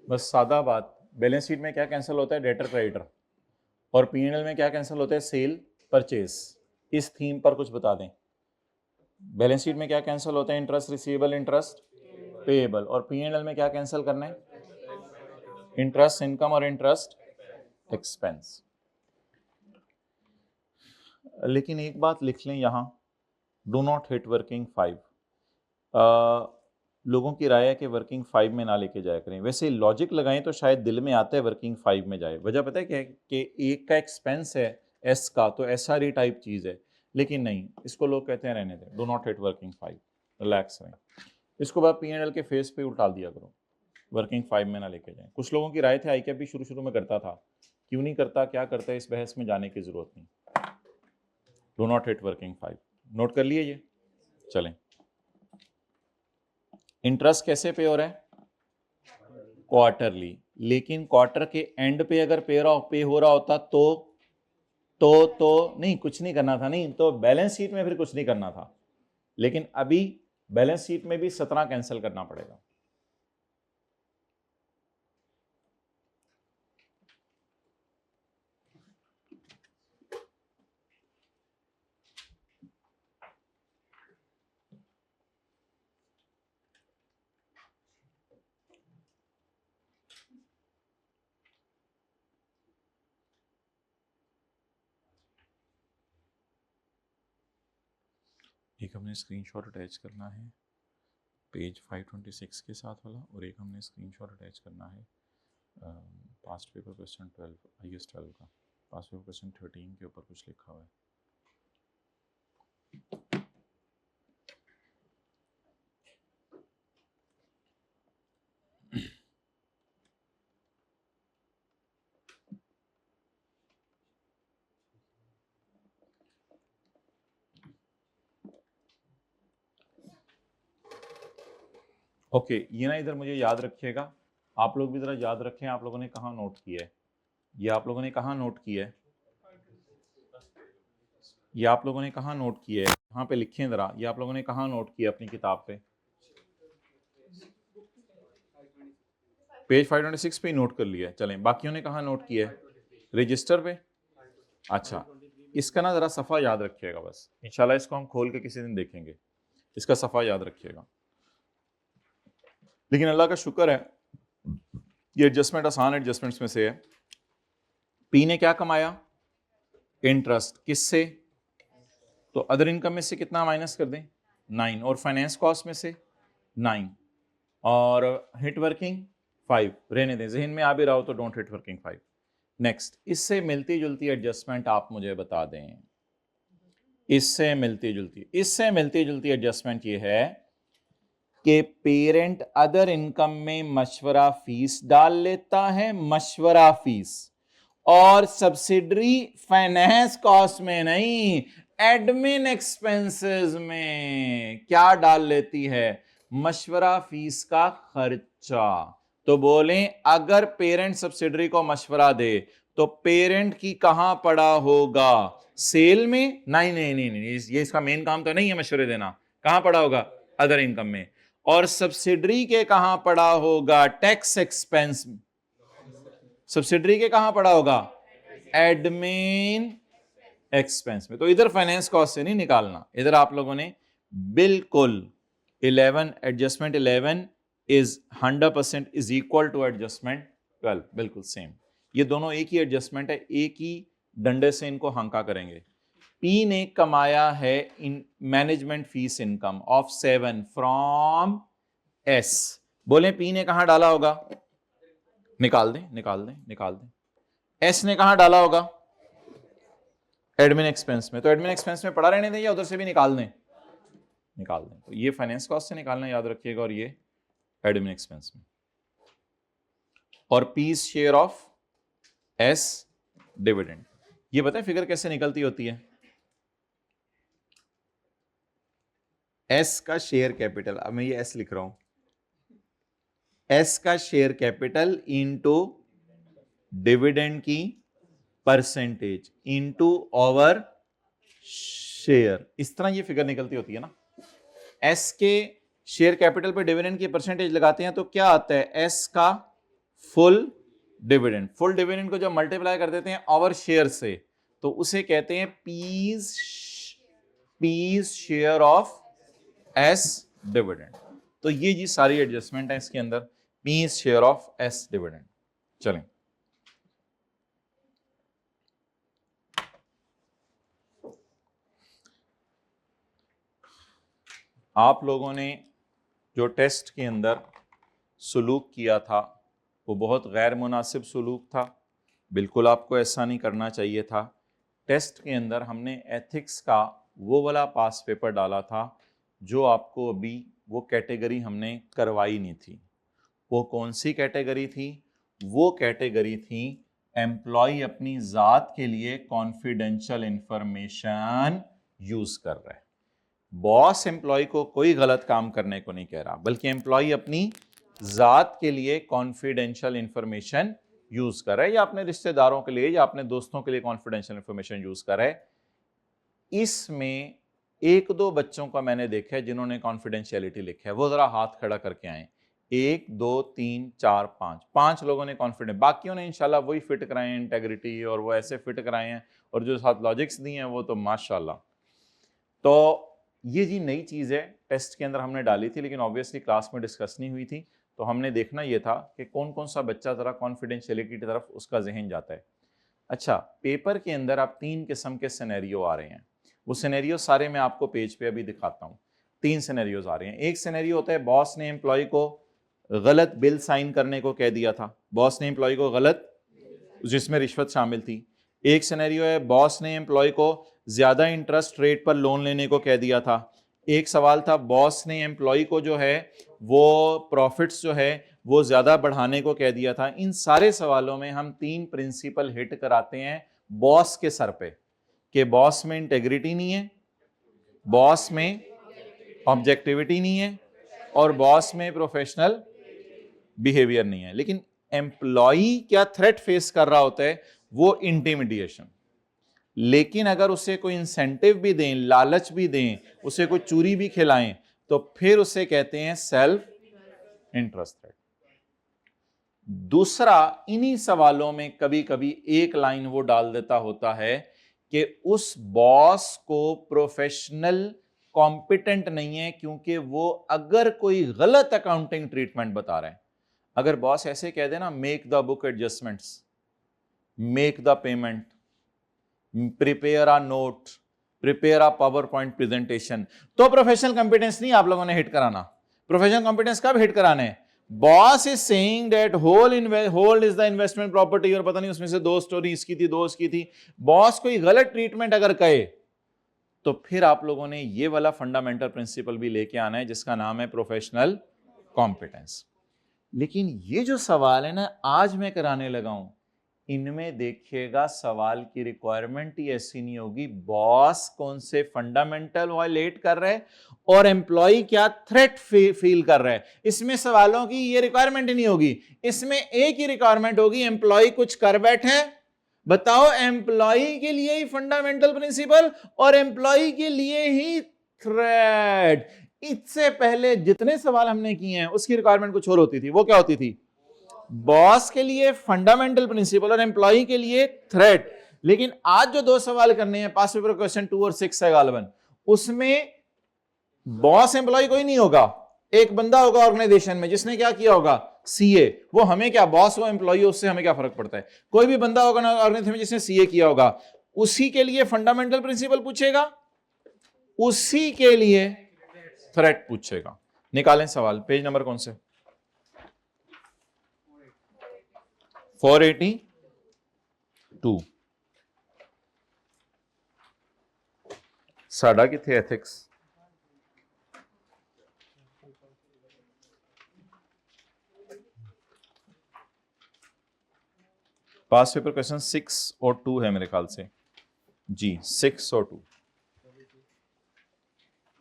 बस सादा बात, बैलेंस शीट में क्या कैंसिल होता है? Debtor creditor. और P&L में क्या कैंसिल होता है? Cell purchase. इस थीम पर कुछ बता दें। बैलेंस शीट में क्या कैंसिल होता है? Interest receivable, interest payable. और P&L में क्या कैंसिल करना है? इंटरेस्ट इनकम और इंटरेस्ट एक्सपेंस। लेकिन एक बात लिख लें यहां, डू नॉट हिट वर्किंग 5। लोगों की राय है कि वर्किंग 5 में ना लेके जाया करें। वैसे लॉजिक लगाएं तो शायद दिल में आता है वर्किंग 5 में जाए। वजह पता है क्या है? कि एक का एक्सपेंस है एस का, तो एसआरई टाइप चीज है, लेकिन नहीं, इसको लोग कहते हैं रहने दें, do not hit working 5, relax रहें। इसको बाद P&L के फेस पे उल्टा दिया करो, वर्किंग 5 में ना लेके जाएं। कुछ लोगों की राय थे आई भी शुरू में करता था, क्यों नहीं करता, क्या करता है, इस बहस में जाने की जरूरत नहीं। Do not hit working 5, note कर लिए ये। चलें, इंटरेस्ट कैसे पे हो रहा है? क्वार्टरली। लेकिन क्वार्टर के एंड पे अगर पे हो रहा होता तो नहीं, कुछ नहीं करना था, नहीं तो बैलेंस शीट में फिर कुछ नहीं करना था। लेकिन अभी बैलेंस शीट में भी 17 कैंसिल करना पड़ेगा। एक हमने स्क्रीनशॉट अटैच करना है पेज 526 के साथ वाला, और एक हमने स्क्रीनशॉट अटैच करना है पास्ट पेपर क्वेश्चन 12 IS 12 का। पास्ट पेपर क्वेश्चन 13 के ऊपर कुछ लिखा हुआ है। ओके ये ना इधर मुझे याद रखिएगा, आप लोग भी जरा याद रखें आप लोगों ने कहाँ नोट किया है, ये आप लोगों ने कहाँ नोट किया है, ये आप लोगों ने कहाँ नोट किया है, यहाँ पे लिखें जरा, ये आप लोगों ने कहाँ नोट किया अपनी किताब पे, पेज 526 पे नोट कर लिया है। चलें बाकियों ने कहाँ नोट किया है, रजिस्टर पे। अच्छा इसका ना जरा सफ़ा याद रखिएगा बस, इंशाल्लाह इसको हम खोल के किसी दिन देखेंगे, इसका सफ़ा याद रखिएगा। लेकिन अल्लाह का शुक्र है ये एडजस्टमेंट आसान एडजस्टमेंट्स में से है। पी ने क्या कमाया, इंटरेस्ट, किससे, तो अदर इनकम में से कितना माइनस कर दें 9, और फाइनेंस कॉस्ट में से 9, और हिट वर्किंग 5, रहने दें, जहन में आ भी रहा हो तो डोंट हिट वर्किंग 5। नेक्स्ट इससे मिलती जुलती एडजस्टमेंट आप मुझे बता दें, इससे मिलती जुलती एडजस्टमेंट ये है कि पेरेंट अदर इनकम में मशवरा फीस डाल लेता है, मशवरा फीस, और सब्सिडरी फाइनेंस कॉस्ट में नहीं एडमिन एक्सपेंसेस में क्या डाल लेती है, मशवरा फीस का खर्चा। तो बोलें अगर पेरेंट सब्सिडरी को मशवरा दे तो पेरेंट की कहां पड़ा होगा, सेल में, नहीं, ये इसका मेन काम तो नहीं है मशवरे देना, कहां पड़ा होगा अदर इनकम में, और सब्सिडरी के कहां पड़ा होगा टैक्स एक्सपेंस, सब्सिडरी के कहां पड़ा होगा एडमिन एक्सपेंस में। तो इधर फाइनेंस कॉस्ट से नहीं निकालना, इधर आप लोगों ने बिल्कुल 11 adjustment 11 is 100% is equal to adjustment 12, बिल्कुल सेम, ये दोनों एक ही एडजस्टमेंट है, एक ही डंडे से इनको हंका करेंगे। पी ने कमाया है in management fees income of 7 from S, बोले पी ने कहां डाला होगा, निकाल दें। एस ने कहां डाला होगा एडमिन एक्सपेंस में, तो एडमिन एक्सपेंस में पड़ा रहने दें या उधर से भी निकाल दें, तो ये फाइनेंस कॉस्ट से निकालना याद रखिएगा, और ये एडमिन एक्सपेंस में, और P share of S dividend. ये बताएं फिगर कैसे निकलती होती है, एस का शेयर कैपिटल, अब मैं ये एस लिख रहा हूं, एस का शेयर कैपिटल इनटू डिविडेंड की परसेंटेज इनटू ओवर शेयर, इस तरह ये फिगर निकलती होती है ना। एस के शेयर कैपिटल पे डिविडेंड की परसेंटेज लगाते हैं तो क्या आता है, एस का फुल डिविडेंड, फुल डिविडेंड को जब मल्टीप्लाई कर देते हैं ओवर शेयर से तो उसे कहते हैं P's share of S dividend. तो ये जी सारी एडजस्टमेंट है इसके अंदर, P's share of S dividend. चलें आप लोगों ने जो टेस्ट के अंदर सलूक किया था वो बहुत गैर मुनासिब सलूक था, बिल्कुल आपको ऐसा नहीं करना चाहिए था। टेस्ट के अंदर हमने एथिक्स का वो वाला पास पेपर डाला था जो आपको अभी वो कैटेगरी हमने करवाई नहीं थी। वो कौन सी कैटेगरी थी, वो कैटेगरी थी एम्प्लॉय अपनी ज़ात के लिए कॉन्फिडेंशियल इंफॉर्मेशन यूज़ कर रहा है। बॉस एम्प्लॉय को कोई गलत काम करने को नहीं कह रहा, बल्कि एम्प्लॉय अपनी ज़ात के लिए कॉन्फिडेंशियल इंफॉर्मेशन यूज कर रहा है, या अपने रिश्तेदारों के लिए या अपने दोस्तों के लिए कॉन्फिडेंशियल इंफॉर्मेशन यूज कर रहा है। इसमें एक दो बच्चों का मैंने देखा है जिन्होंने कॉन्फिडेंशियलिटी लिखा है, वो जरा हाथ खड़ा करके आए। 1 2 3 4 5 लोगों ने कॉन्फिडेंस, बाकियों ने इंशाल्लाह वही फिट कराए हैं इंटेग्रिटी, और वो ऐसे फिट कराए हैं, और जो साथ लॉजिक्स दिए हैं वो तो माशाल्लाह। तो ये जी नई चीज़ है, टेस्ट के अंदर हमने डाली थी लेकिन ऑब्वियसली क्लास में डिस्कस नहीं हुई थी, तो हमने देखना ये था कि कौन कौन सा बच्चा ज़रा कॉन्फिडेंशियलिटी की तरफ उसका जहन जाता है। अच्छा, पेपर के अंदर आप 3 किस्म के सिनेरियो आ रहे हैं। वो सिनेरियो सारे मैं आपको पेज पे अभी दिखाता हूँ। 3 सिनेरियोज आ रहे हैं। एक सिनेरियो होता है बॉस ने एम्प्लॉय को गलत बिल साइन करने को कह दिया था, बॉस ने एम्प्लॉय को गलत, जिसमें रिश्वत शामिल थी। एक सिनेरियो है बॉस ने एम्प्लॉय को ज्यादा इंटरेस्ट रेट पर लोन लेने को कह दिया था। एक सवाल था बॉस ने एम्प्लॉय को जो है वो प्रॉफिट्स जो है वो ज्यादा बढ़ाने को कह दिया था। इन सारे सवालों में हम 3 प्रिंसिपल हिट कराते हैं बॉस के सर पे कि बॉस में इंटेग्रिटी नहीं है, बॉस में ऑब्जेक्टिविटी नहीं है और बॉस में प्रोफेशनल बिहेवियर नहीं है। लेकिन एम्प्लॉई क्या थ्रेट फेस कर रहा होता है, वो इंटिमिडिएशन। लेकिन अगर उसे कोई इंसेंटिव भी दें, लालच भी दें, उसे कोई चूरी भी खिलाएं, तो फिर उसे कहते हैं सेल्फ इंटरेस्ट थ्रेट। दूसरा, इन्हीं सवालों में कभी कभी एक लाइन वो डाल देता होता है कि उस बॉस को प्रोफेशनल कॉम्पिटेंट नहीं है, क्योंकि वो अगर कोई गलत अकाउंटिंग ट्रीटमेंट बता रहा है, अगर बॉस ऐसे कह देना make the book adjustments, make the payment, prepare a note, prepare a power point presentation, तो प्रोफेशनल कॉम्पिटेंस नहीं आप लोगों ने हिट कराना। प्रोफेशनल कॉम्पिटेंस कब हिट कराने? Boss is saying that hold is the investment property, और पता नहीं उसमें से 2 स्टोरी इसकी थी, 2 उसकी थी। बॉस कोई गलत ट्रीटमेंट अगर कहे तो फिर आप लोगों ने ये वाला फंडामेंटल प्रिंसिपल भी लेके आना है जिसका नाम है प्रोफेशनल कॉम्पिटेंस। लेकिन ये जो सवाल है ना आज मैं कराने लगा हूं, इनमें देखिएगा सवाल की रिक्वायरमेंट ही ऐसी नहीं होगी बॉस कौन से फंडामेंटल वायलेट कर रहा है और एम्प्लॉय क्या थ्रेट फील कर रहा है। इसमें सवालों की ये रिक्वायरमेंट ही नहीं होगी। इसमें एक ही रिक्वायरमेंट होगी, एम्प्लॉय कुछ कर बैठे, बताओ एम्प्लॉय के लिए ही फंडामेंटल प्रिंसिपल और एम्प्लॉय के लिए ही थ्रेट। इससे पहले जितने सवाल हमने किए हैं उसकी रिक्वायरमेंट कुछ और होती थी। वो क्या होती थी? बॉस के लिए फंडामेंटल प्रिंसिपल और एम्प्लॉय के लिए थ्रेट। लेकिन आज जो 2 सवाल करने हैं, पास पेपर क्वेश्चन 2 और 6 है गालिबन, उसमें बॉस एम्प्लॉय कोई नहीं होगा, एक बंदा होगा ऑर्गेनाइजेशन में जिसने क्या किया होगा, सीए। वो हमें क्या, बॉस हो एम्प्लॉय हो उससे हमें क्या फर्क पड़ता है। कोई भी बंदा होगा ऑर्गेनाइजेशन में जिसने सीए किया होगा, उसी के लिए फंडामेंटल प्रिंसिपल पूछेगा, उसी के लिए थ्रेट पूछेगा। निकालें सवाल, पेज नंबर कौन से? 482। साडा किथे एथिक्स? पास पेपर क्वेश्चन 6 और 2 है मेरे ख्याल से जी, 6 और 2।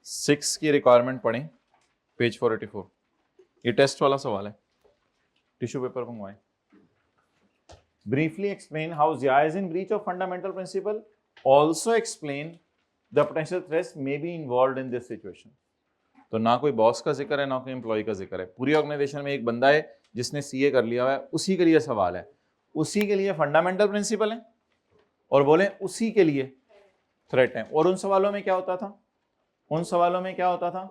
6 की रिक्वायरमेंट पढ़ें, पेज 484। ये टेस्ट वाला सवाल है, टिश्यू पेपर मंगवाएं। Briefly explain how Zia is in breach of fundamental principle. Also explain the potential threats may be involved in this situation. तो ना कोई बॉस का जिक्र है ना कोई एम्प्लॉय का जिक्र है। पूरी ऑर्गेनाइजेशन में एक बंदा है जिसने सीए कर लिया हुआ है, उसी के लिए सवाल है, उसी के लिए फंडामेंटल प्रिंसिपल है और बोले उसी के लिए थ्रेट है। और उन सवालों में क्या होता था? उन सवालों में क्या होता था?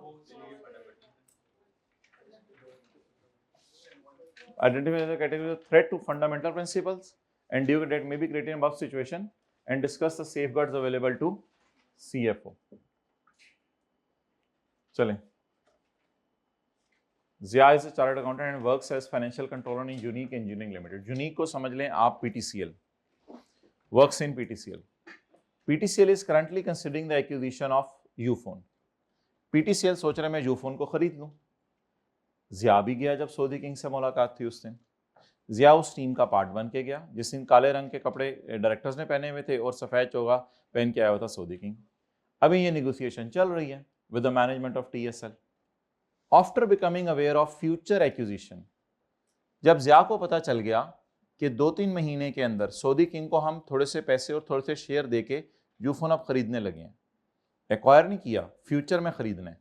Identify the category of threat to fundamental principles and deal that may be created in above situation and discuss the safeguards available to CFO. चलें। Zia is a chartered accountant and works as financial controller in Unique Engineering Limited. Unique को समझ लें आप PTCL. Works in PTCL. PTCL is currently considering the acquisition of Ufone. PTCL सोच रहे मैं Ufone को खरीद लूं। जिया भी गया जब सऊदी किंग से मुलाकात थी उस दिन। जिया उस टीम का पार्ट बन के गया जिस दिन काले रंग के कपड़े डायरेक्टर्स ने पहने हुए थे और सफेद चोगा पहन के आया हुआ था सऊदी किंग। अभी ये नेगोशिएशन चल रही है with the management of TSL। After becoming aware of future acquisition, जब जिया को पता चल गया कि 2-3 महीने के अंदर सऊदी किंग को हम थोड़े से पैसे और थोड़े से शेयर देके यूफोन अब खरीदने लगे हैं, एक्वायर नहीं किया, फ्यूचर में खरीदने,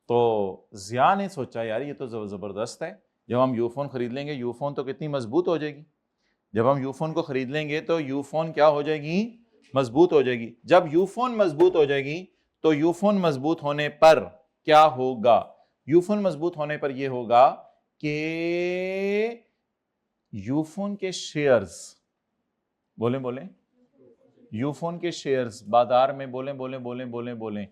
तो जिया ने सोचा यार ये तो ज़बरदस्त है, जब हम यूफोन खरीद लेंगे, यूफोन तो कितनी मजबूत हो जाएगी, जब हम यूफोन को खरीद लेंगे तो यूफोन क्या हो जाएगी, मजबूत हो जाएगी। जब यूफोन मजबूत हो जाएगी तो यूफोन मजबूत होने पर क्या होगा, यूफोन मजबूत होने पर यह होगा कि यूफोन के शेयर्स, बोले यूफोन के शेयर्स बाजार में बोलें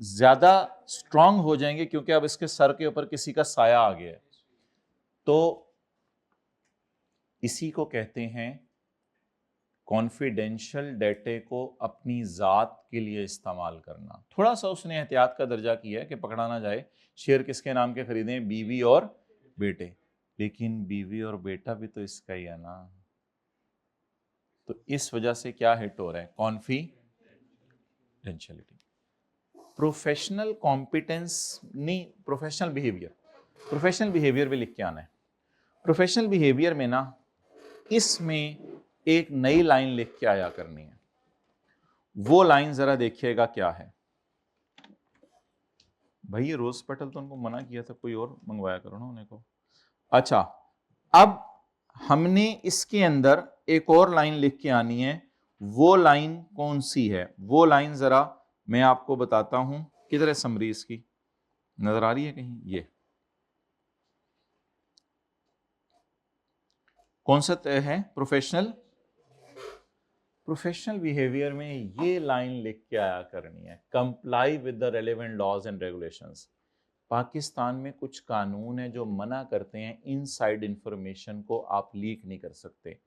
ज्यादा स्ट्रांग हो जाएंगे क्योंकि अब इसके सर के ऊपर किसी का साया आ गया है। तो इसी को कहते हैं कॉन्फिडेंशियल डेटे को अपनी जात के लिए इस्तेमाल करना। थोड़ा सा उसने एहतियात का दर्जा किया है कि पकड़ा ना जाए, शेयर किसके नाम के खरीदें, बीवी और बेटे, लेकिन बीवी और बेटा भी तो इसका ही है ना। तो इस वजह से क्या हिट हो रहा है, कॉन्फिडेंशियलिटी। प्रोफेशनल कॉम्पिटेंस नहीं, प्रोफेशनल बिहेवियर भी लिख के आना है। प्रोफेशनल बिहेवियर में ना इसमें एक नई लाइन लिख के आया करनी है। वो लाइन जरा देखिएगा क्या है भाई। ये रोज पेटल तो उनको मना किया था, कोई और मंगवाया करो ना उन्हें को। अच्छा, अब हमने इसके अंदर एक और लाइन लिख के आनी है। वो लाइन कौन सी है, वो लाइन जरा मैं आपको बताता हूं। किधर है समरी इसकी, नजर आ रही है कहीं? ये कौन सा है? प्रोफेशनल बिहेवियर में ये लाइन लिख के आया करनी है, comply with the relevant laws and regulations. Pakistan में कुछ कानून है जो मना करते हैं इनसाइड इंफॉर्मेशन को आप लीक नहीं कर सकते।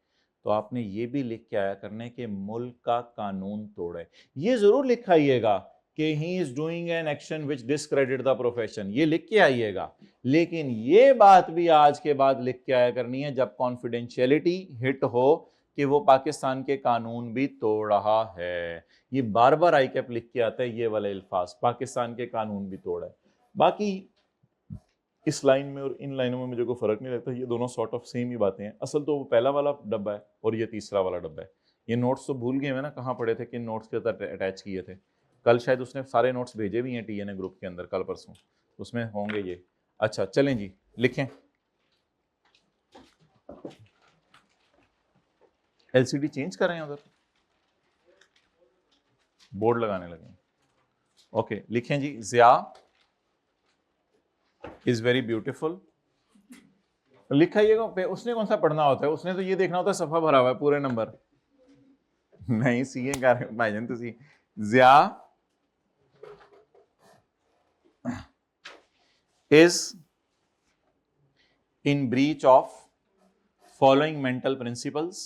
तो आपने ये भी लिख के आया करने कि मुल्क का कानून तोड़े। ये जरूर लिखाइएगा कि he is doing an action which discredit the profession, ये लिख के आइएगा। लेकिन ये बात भी आज के बाद लिख के आया करनी है जब कॉन्फिडेंशियलिटी हिट हो कि वो पाकिस्तान के कानून भी तोड़ रहा है। ये बार बार आई कैप लिख के आता है, ये वाले अल्फाज, पाकिस्तान के कानून भी तोड़ा है। बाकी इस लाइन में और इन लाइनों में मुझे कोई फर्क नहीं लगता, ये दोनों सॉर्ट ऑफ सेम ही बातें हैं। असल तो वो पहला वाला डब्बा है और ये तीसरा वाला डब्बा है। ये नोट्स तो भूल गए हैं ना, कहाँ पढ़े थे, किन नोट्स के साथ अटैच किए थे। कल शायद उसने सारे नोट्स भेजे भी हैं टीएनए ग्रुप के अंदर, कल परसों उसमें होंगे ये। अच्छा चलें जी, लिखें। एलसीडी चेंज कर रहे हैं, उधर बोर्ड लगाने लगे। ओके लिखें जी, जिया इज वेरी ब्यूटिफुल। लिखाइएगा। उसने कौन सा पढ़ना होता है, उसने तो ये देखना होता है सफा भरा हुआ है पूरे नंबर। नहीं सीए कर भाईजान तुसी। जिया is in breach of following mental principles.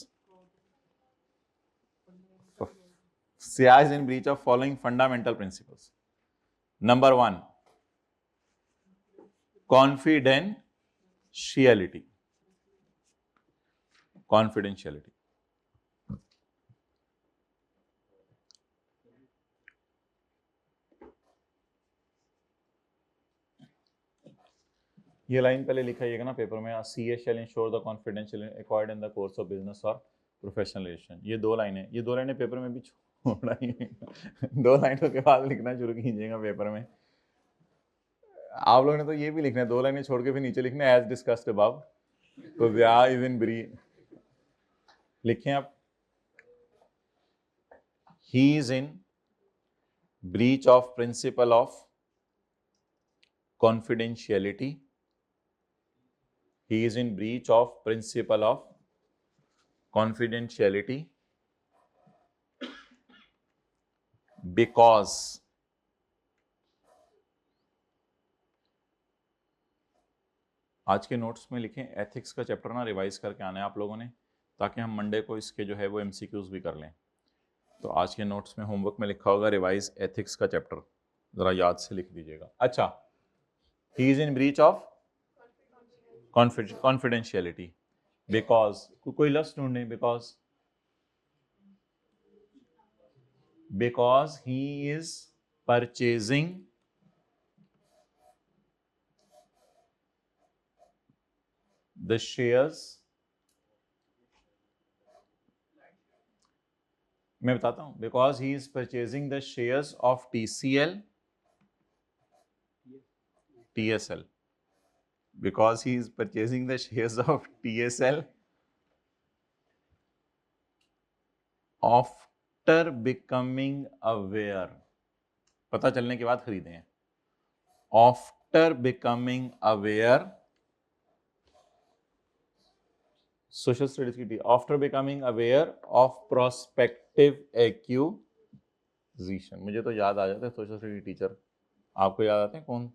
Zia is in breach of following fundamental principles. Number 1, confidentiality. ये लाइन पहले लिखाइएगा ना पेपर में, CA shall ensure the confidential acquired in the course of business और professional relation. ये दो लाइनें, ये दो लाइनें पेपर में भी छोड़ा ही दो लाइनों के बाद लिखना शुरू कीजिएगा पेपर में। आप लोगों ने तो ये भी लिखना है, दो लाइनें छोड़ के फिर नीचे लिखना है एज डिस्कस्ड अबव। तो जिया इज इन ब्री लिखें आप, he is in breach of principle of confidentiality. He is in breach of principle of confidentiality because आज के नोट्स में लिखें एथिक्स का चैप्टर ना रिवाइज करके आना है आप लोगों ने, ताकि हम मंडे को इसके जो है वो एमसीक्यूज भी कर लें। तो आज के नोट्स में होमवर्क में लिखा होगा रिवाइज एथिक्स का चैप्टर, जरा याद से लिख दीजिएगा। अच्छा, he is in breach of confidentiality because कोई लफ्ज ढूंढे, because he is purchasing the shares, मैं बताता हूं, because he is purchasing the shares of TCL TSL, because he is purchasing the shares of TSL after becoming aware, पता चलने के बाद खरीदे हैं, after becoming aware, social studies की, after becoming aware of prospective acquisition. मुझे तो याद आ जाता है सोशल स्टडी टीचर, आपको याद आते हैं कौन?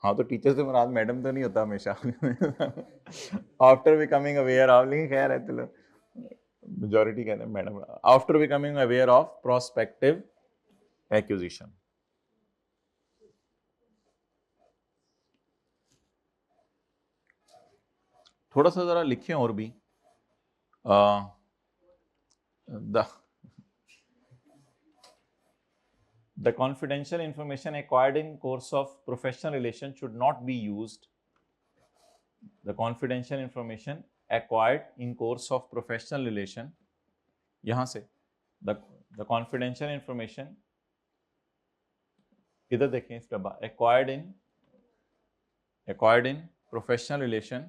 हाँ, तो टीचर से मुराद मैडम तो नहीं होता हमेशा। आफ्टर बिकमिंग अवेयर ऑफ, लेकिन खैर है, चलो मेजॉरिटी कहते हैं madam. After becoming aware of prospective accusation. थोड़ा सा जरा लिखें और भी। The confidential information acquired in course of professional relation should not be used. The confidential information acquired in course of professional relation, यहाँ से the confidential information, इधर देखें इस डब्बा, acquired in professional relation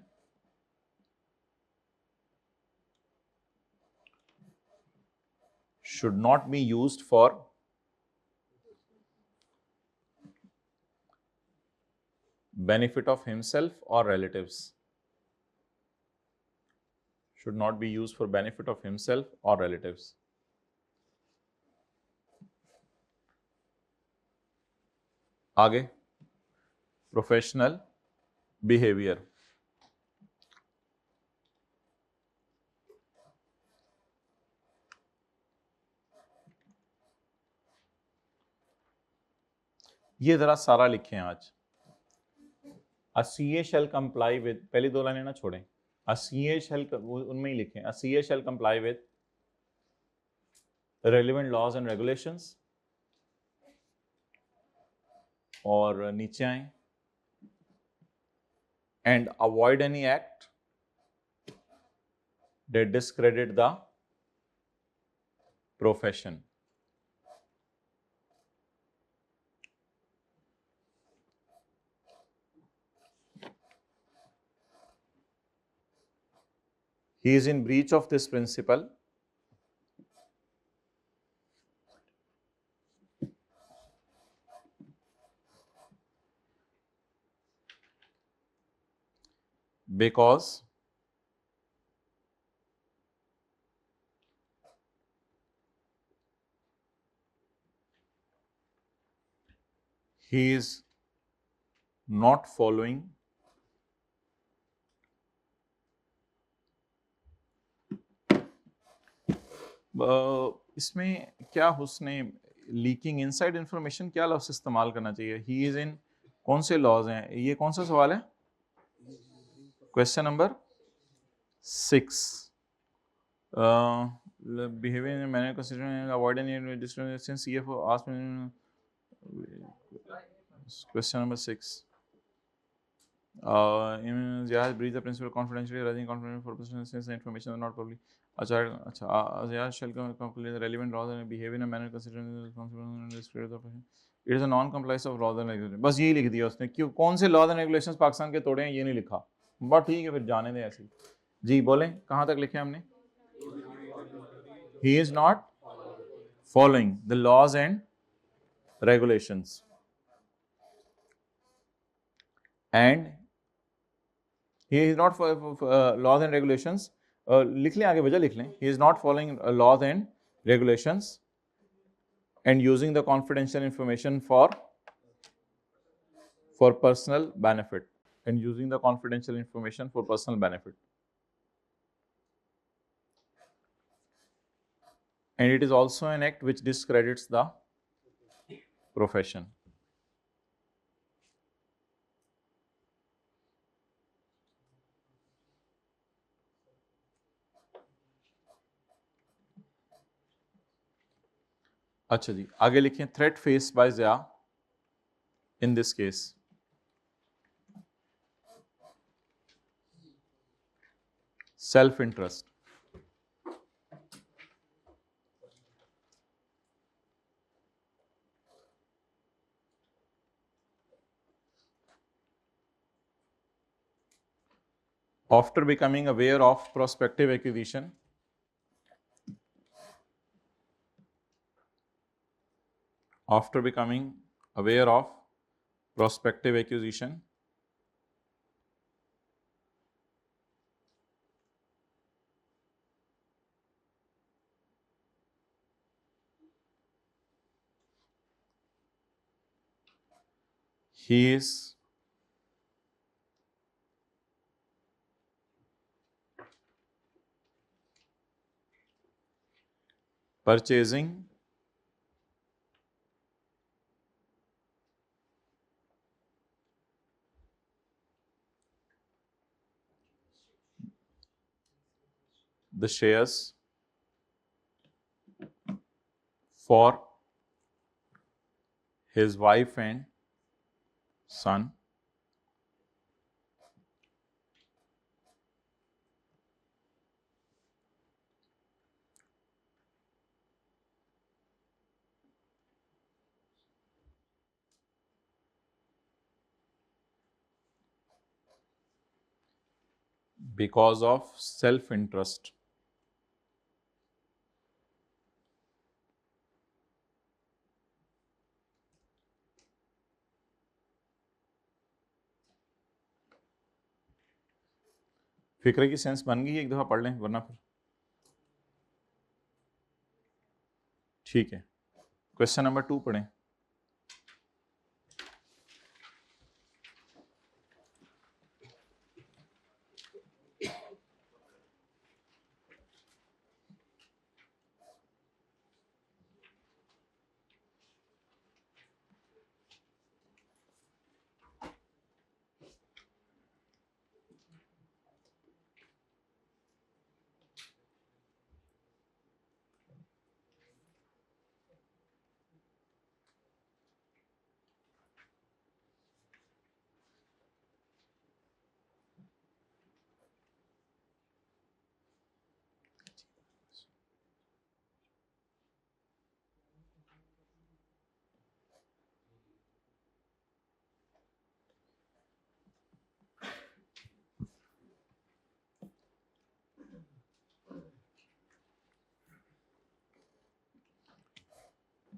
should not be used for benefit of himself or relatives. Should not be used for benefit of himself or relatives. आगे professional behaviour. ये जरा सारा लिखें आज। A CA shall comply with, पहली दो लाइनें ना छोड़ें, A CA shall, उनमें ही लिखें, A CA shall comply with relevant laws and regulations, और नीचे आए, and avoid any act that discredit the profession. He is in breach of this principle because he is not following इसमें क्या हुस्ने leaking inside information क्या लफ्ज़ इस्तेमाल करना चाहिए? ही इज इन, कौन से लॉज हैं? ये कौन सा सवाल है? Question number 6। Behaviour in manner considering avoid any disturbance since CFO asked, question number 6। Ziyad breach the principle of confidentiality arising confidential for personal since the information is not public. अच्छा, Ziyad shall complete the relevant laws and behave in a manner considering the responsibility and the spirit of person. It is a non-compliance of laws and regulations. बस यही लिख दिया उसने, क्यों कौन से laws and regulations Pakistan के तोड़े हैं ये नहीं लिखा। बस ठीक है, फिर जाने दें ऐसे ही। जी बोलें, कहाँ तक लिखे हमने? He is not following the laws and regulations and he is not for laws and regulations, लिख लें आगे, वजह लिख लें, he is not following laws and regulations and using the confidential information for personal benefit, and using the confidential information for personal benefit, and it is also an act which discredits the profession. अच्छा जी, आगे लिखें, threat faced by Zia in this case. Self-interest. After becoming aware of prospective acquisition, after becoming aware of prospective acquisition, he is purchasing the shares for his wife and son because of self-interest. फिक्रे की sense बन गई, एक दफा पढ़ लें वरना फिर ठीक है। क्वेश्चन नंबर 2 पढ़ें।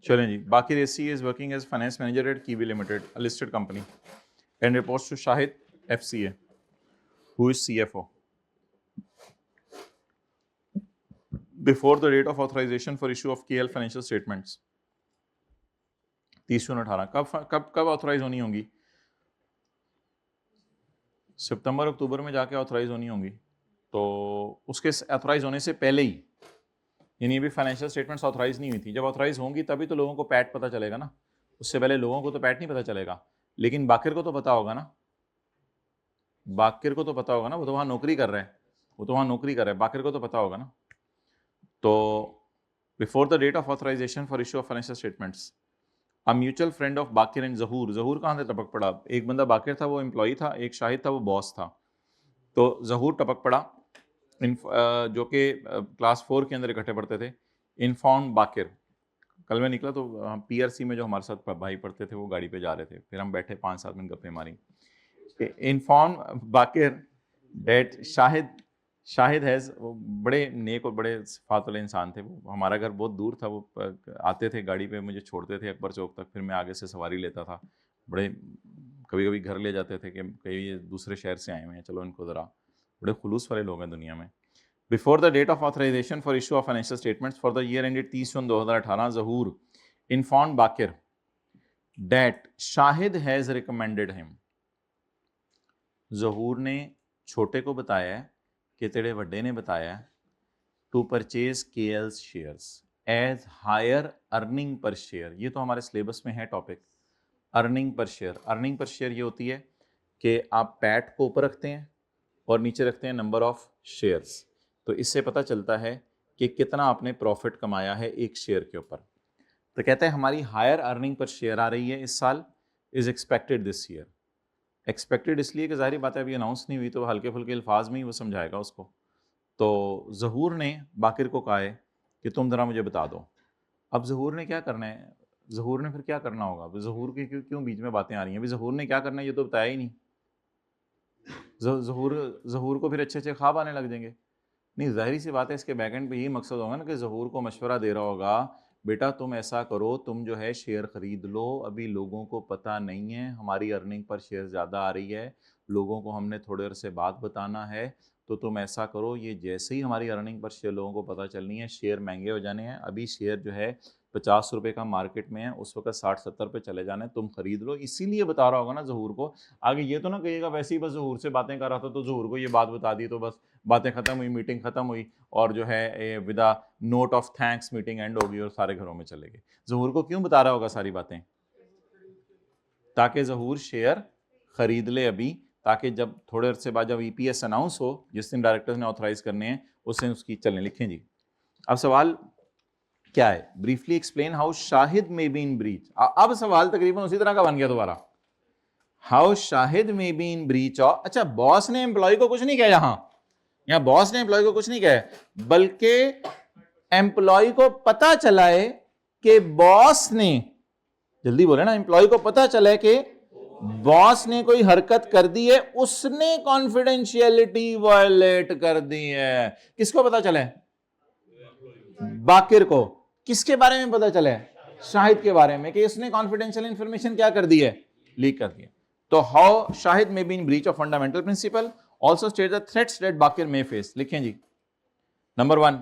चलें जी। Bakir AC is working as finance manager at Kiwi limited, a listed company, and reports to Shahid FCA, who is CFO. Before the date of authorisation for issue of KL financial statements 30/6/18, कब कब कब authorise होनी होंगी? सितंबर अक्टूबर में जाके authorise होनी होंगी। तो उसके ऑथराइज होने से पहले ही, यानी अभी फाइनेंशियल स्टेटमेंट्स ऑथराइज नहीं हुई थी, जब ऑथराइज होंगी तभी तो लोगों को पैट पता चलेगा ना। उससे पहले लोगों को तो पैट नहीं पता चलेगा। लेकिन बाकिर को तो पता होगा ना, बाकिर को तो पता होगा ना, वो तो वहाँ नौकरी कर रहा है, वो तो वहाँ नौकरी कर रहा है, बाकिर को तो पता होगा ना। तो before the date of authorisation for issue of financial statements, a mutual friend of Bakir and Zahoor, Zahoor कहाँ से टपक पड़ा? एक बंदा बाकिर था, वो एम्प्लॉई था, एक शाहिद था, वो बॉस था। तो जहूर टपक पड़ा, जो कि क्लास 4 के अंदर इकट्ठे पढ़ते थे। इन्फॉर्म बाकिर, कल मैं निकला तो पीआरसी में जो हमारे साथ भाई पढ़ते थे वो गाड़ी पे जा रहे थे, फिर हम बैठे 5-7 मिनट गप्पे मारी। Inform Baqir that Shahid has, वो बड़े नेक और बड़े सिफात वाले इंसान थे। वो हमारा घर बहुत दूर था, वो आते थे गाड़ी पे, मुझे छोड़ते थे अकबर चौक तक, फिर मैं आगे से सवारी लेता था। बड़े कभी कभी घर ले जाते थे कि कहीं ये दूसरे शहर से आए हुए हैं, चलो इनको ज़रा, बड़े खुलूस वाले लोग हैं दुनिया में। Before the date of authorisation for issue of financial statements for the year ended 30/6/2018, Zahoor inform Baqir that Shahid has recommended him, Zahoor ने छोटे को बताया है कि तेरे वड्डे ने बताया to purchase KL shares as higher earning per share. ये तो हमारे सिलेबस में है topic, earning per share. Earning per share ये होती है कि आप पैट को ऊपर रखते हैं और नीचे रखते हैं नंबर ऑफ शेयर्स, तो इससे पता चलता है कि कितना आपने प्रॉफिट कमाया है एक शेयर के ऊपर। तो कहते हैं हमारी हायर अर्निंग पर शेयर आ रही है इस साल, is expected this year. Expected इसलिए कि जाहिर बात है अभी अनाउंस नहीं हुई, तो हल्के फुल्के अल्फाज में ही वो समझाएगा उसको। तो जहूर ने बाकिर को कहा है कि तुम ज़रा मुझे बता दो। अब जहूर ने क्या करना है? जहूर ने फिर क्या करना होगा? अब जहूर की क्यों बीच में बातें आ रही हैं? अभी जहूर ने क्या करना है ये तो बताया ही नहीं। जहूर को फिर अच्छे अच्छे ख्वाब आने लग जाएंगे। नहीं, जाहिर सी बात है इसके बैक एंड पे यही मकसद होगा ना कि जहूर को मशवरा दे रहा होगा, बेटा तुम ऐसा करो, तुम जो है शेयर खरीद लो, अभी लोगों को पता नहीं है, हमारी अर्निंग पर शेयर ज़्यादा आ रही है, लोगों को हमने थोड़े अरसे बाद बताना है, तो तुम ऐसा करो, ये जैसे ही हमारी अर्निंग पर शेयर लोगों को पता चलनी है, शेयर महंगे हो जाने हैं, अभी शेयर जो है 50 रुपये का मार्केट में है, उस वक्त 60-70 पे चले जाने, तुम खरीद लो। इसीलिए बता रहा होगा ना ज़हूर को। आगे ये तो ना कहिएगा वैसे ही बस ज़हूर से बातें कर रहा था तो ज़हूर को ये बात बता दी तो बस बातें ख़त्म हुई, मीटिंग ख़त्म हुई और जो है विदा note of thanks meeting and होगी और सारे घरों में चले गए। ज़हूर को क्यों बता रहा होगा सारी बातें? ताकि ज़हूर शेयर खरीद ले अभी, ताकि जब थोड़े अरसे बाद जब EPS अनाउंस हो, जिस दिन डायरेक्टर्स ने ऑथराइज करने हैं, उस दिन उसकी चलें। लिखें जी। अब सवाल क्या है? ब्रीफली एक्सप्लेन हाउ शाहिद में बी इन ब्रीच। अब सवाल तकरीबन उसी तरह का बन गया दोबारा। हाउ शाहिद में बी इन ब्रीच ऑफ, अच्छा बॉस ने एम्प्लॉय को कुछ नहीं कहा, यहां बॉस ने एम्प्लॉय को कुछ नहीं कहा, बल्कि एम्प्लॉय को पता चला है कि बॉस ने, जल्दी बोले ना, एम्प्लॉय को पता चला है कि बॉस ने कोई हरकत कर दी है, उसने कॉन्फिडेंशियलिटी वायलेट कर दी है। किसको पता चला है? बाकिर को। किसके बारे में पता चला है? शाहिद के बारे में, कि इसने कॉन्फिडेंशियल इंफॉर्मेशन क्या कर दी है? लीक कर दी है। तो हाउ शाहिद में be in breach of fundamental principle, also state the threats that Baqir may face. लिखें जी। नंबर 1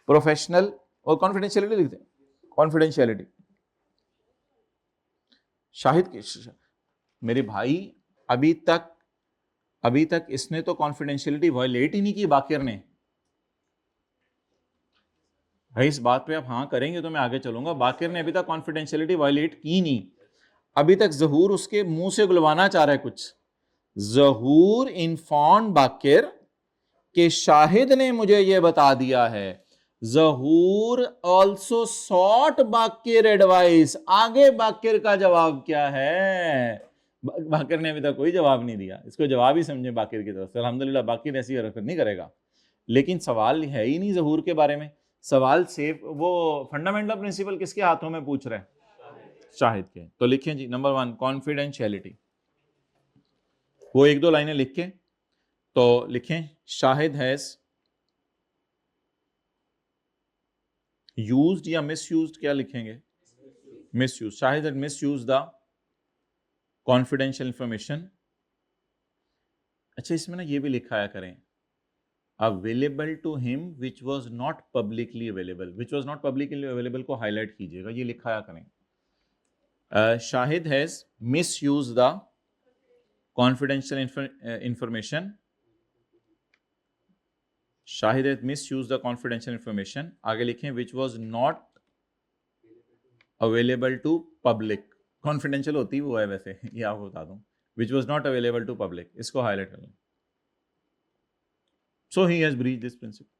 प्रोफेशनल, और कॉन्फिडेंशियलिटी लिखते हैं, कॉन्फिडेंशियलिटी। शाहिद के, मेरे भाई अभी तक इसने तो कॉन्फिडेंशियलिटी वायलेट ही नहीं की बाकिर ने। भाई इस बात पे आप हाँ करेंगे तो मैं आगे चलूंगा। बाकिर ने अभी तक कॉन्फिडेंशियलिटी वायलेट की नहीं। अभी तक ज़हूर उसके मुंह से गुलवाना चाह रहा है कुछ। ज़हूर इन्फॉर्म बाकिर कि शाहिद ने मुझे यह बता दिया है। ज़हूर ऑल्सो सॉट बाकिर एडवाइस। आगे बाकिर का जवाब क्या है? बाकिर ने अभी तक कोई जवाब नहीं दिया। इसको जवाब ही समझे बाकिर की तरफ से। अल्हम्दुलिल्लाह बाकिर ऐसी हरकत नहीं करेगा। लेकिन सवाल है ही नहीं ज़हूर के बारे में। सवाल सेफ, वो फंडामेंटल प्रिंसिपल किसके हाथों में पूछ रहे हैं? शाहिद के। तो लिखें जी। Number 1 confidentiality. वो 1-2 लाइनें लिख के तो लिखें, शाहिद हैज यूज्ड या मिसयूज्ड, क्या लिखेंगे? Misuse. Shahid had misused the confidential information. अच्छा इसमें ना ये भी लिखाया करें, available to him which was not publicly available. Which was not publicly available को हाईलाइट कीजिएगा, ये लिखाया करें। Shahid has misuse the confidential information. Shahid has misuse the confidential information. आगे लिखें which was not available to public. Confidential होती वो है वैसे, ये आपको बता दूं। Which was not available to public, इसको हाईलाइट कर लें। So he has breached this principle.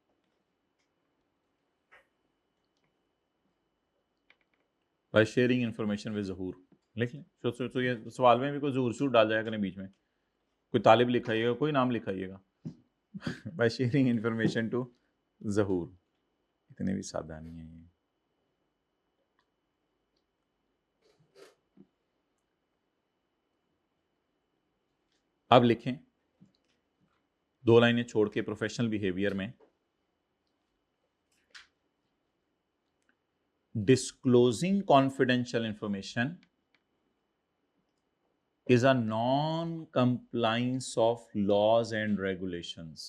By sharing information with Zuhur. लिख लें। तो ये सवाल में भी कोई ज़हूर शूर डाल जाएगा करें बीच में, कोई तालिब लिखाइएगा, कोई नाम लिखाइएगा। By sharing information to Zuhur। इतने भी सादा नहीं है ये। अब लिखें 2 लाइनें छोड़ के प्रोफेशनल बिहेवियर में, disclosing confidential information is a non-compliance of laws and regulations.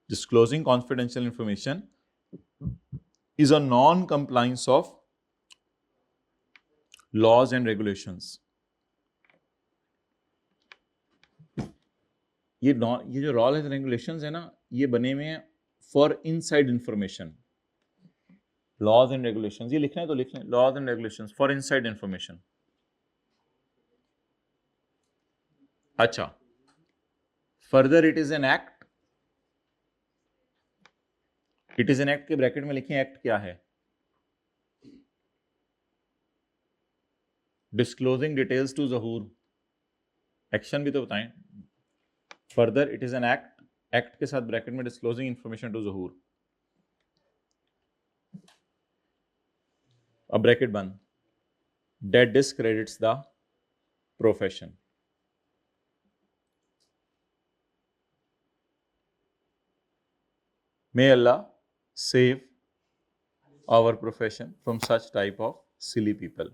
Disclosing confidential information is a non-compliance of laws and regulations. ये जो लॉज एंड रेगुलेशंस है ना, ये बने हुए हैं for inside information. Laws and regulations, ये लिखना है तो लिख लें, laws and regulations for inside information. अच्छा, further it is an act. It is an act के ब्रैकेट में लिखें एक्ट क्या है? Disclosing details to Zahoor. Action भी तो बताएं। Further it is an act, act के साथ ब्रैकेट में डिस्क्लोजिंग इंफॉर्मेशन टू ज़हूर। अब ब्रैकेट बंद, that discredits the profession. May Allah save our profession from such type of silly people.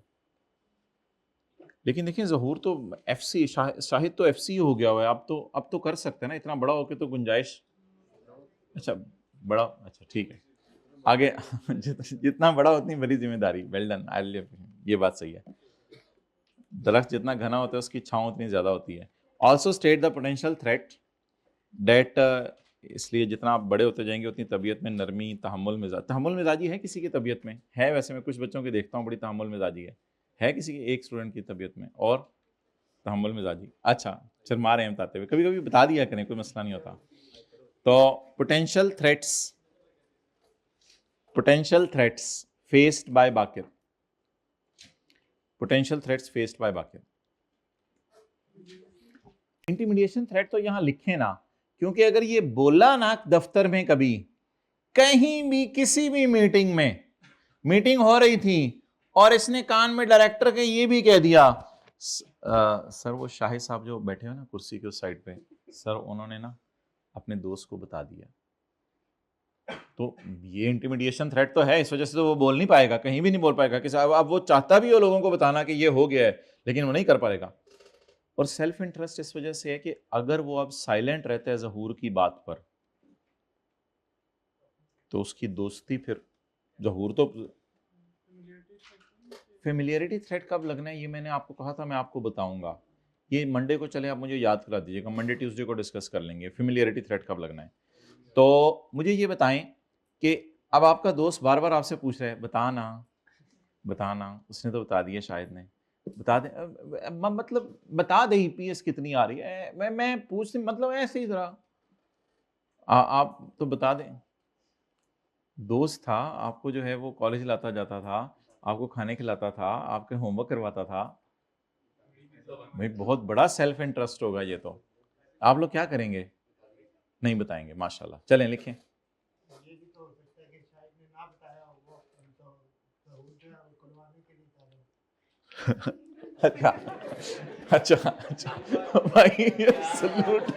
लेकिन देखिए ज़हूर तो एफसी, शाहिद तो एफसी हो गया हुआ है, अब तो कर सकते हैं ना, इतना बड़ा होके तो गुंजाइश। अच्छा बड़ा, अच्छा ठीक है आगे। जितना बड़ा उतनी बड़ी जिम्मेदारी, वेल डन, ये बात सही है। दरख्त जितना घना होता है उसकी छांव उतनी ज्यादा होती है। Also state the potential threat that, इसलिए जितना आप बड़े होते जाएंगे उतनी तबीयत में नरमी, तहम्मुल मिजाजी है किसी की तबीयत में है, वैसे मैं कुछ बच्चों के देखता हूँ बड़ी तहम्मुल मिजाजी है किसी की, एक स्टूडेंट की तबीयत में, और तहम्मुल मिजाजी, अच्छा शर्मा रहे हैं बताते हुए, कभी कभी बता दिया करें, कोई मसला नहीं होता। तो potential threats faced by Baqir, potential threats faced by Baqir. Intimidation threat तो यहां लिखे ना, क्योंकि अगर ये बोला ना दफ्तर में, कभी कहीं भी किसी भी मीटिंग हो रही थी और इसने कान में डायरेक्टर के ये भी कह दिया, सर वो शाहिद साहब जो बैठे हो ना कुर्सी के उस साइड पे, सर उन्होंने ना अपने दोस्त को बता दिया, तो ये इंटिमिडेशन थ्रेट तो है, इस वजह से तो वो बोल नहीं पाएगा, कहीं भी नहीं बोल पाएगा कि साहब, अब वो चाहता भी हो लोगों को बताना कि ये हो गया है, लेकिन वो नहीं कर पाएगा। और सेल्फ इंटरेस्ट इस वजह से है कि अगर वो अब साइलेंट रहता है ज़हूर की बात पर, तो उसकी दोस्ती फिर, ज़हूर तो, फेमिलियरिटी थ्रेट कब लगना है ये मैंने आपको कहा था, मैं आपको बताऊंगा, ये मंडे को चले, आप मुझे याद करा दीजिएगा, मंडे ट्यूसडे को डिस्कस कर लेंगे फेमिलियरिटी थ्रेट कब लगना है। तो मुझे ये बताएं कि अब आपका दोस्त बार बार आपसे पूछ रहा है, बताना, उसने तो बता दिया, शायद ने बता दे, मतलब बता दे ईपीएस कितनी आ रही है, मैं पूछ, मतलब ऐसे ही जरा आप तो बता दें। दोस्त था आपको, जो है वो कॉलेज लाता जाता था, आपको खाने खिलाता था, आपके होमवर्क करवाता था, भाई बहुत बड़ा सेल्फ इंटरेस्ट होगा ये तो। आप लोग क्या करेंगे? नहीं बताएंगे, माशाल्लाह। चलें लिखें। अच्छा अच्छा अच्छा भाई, सलूट,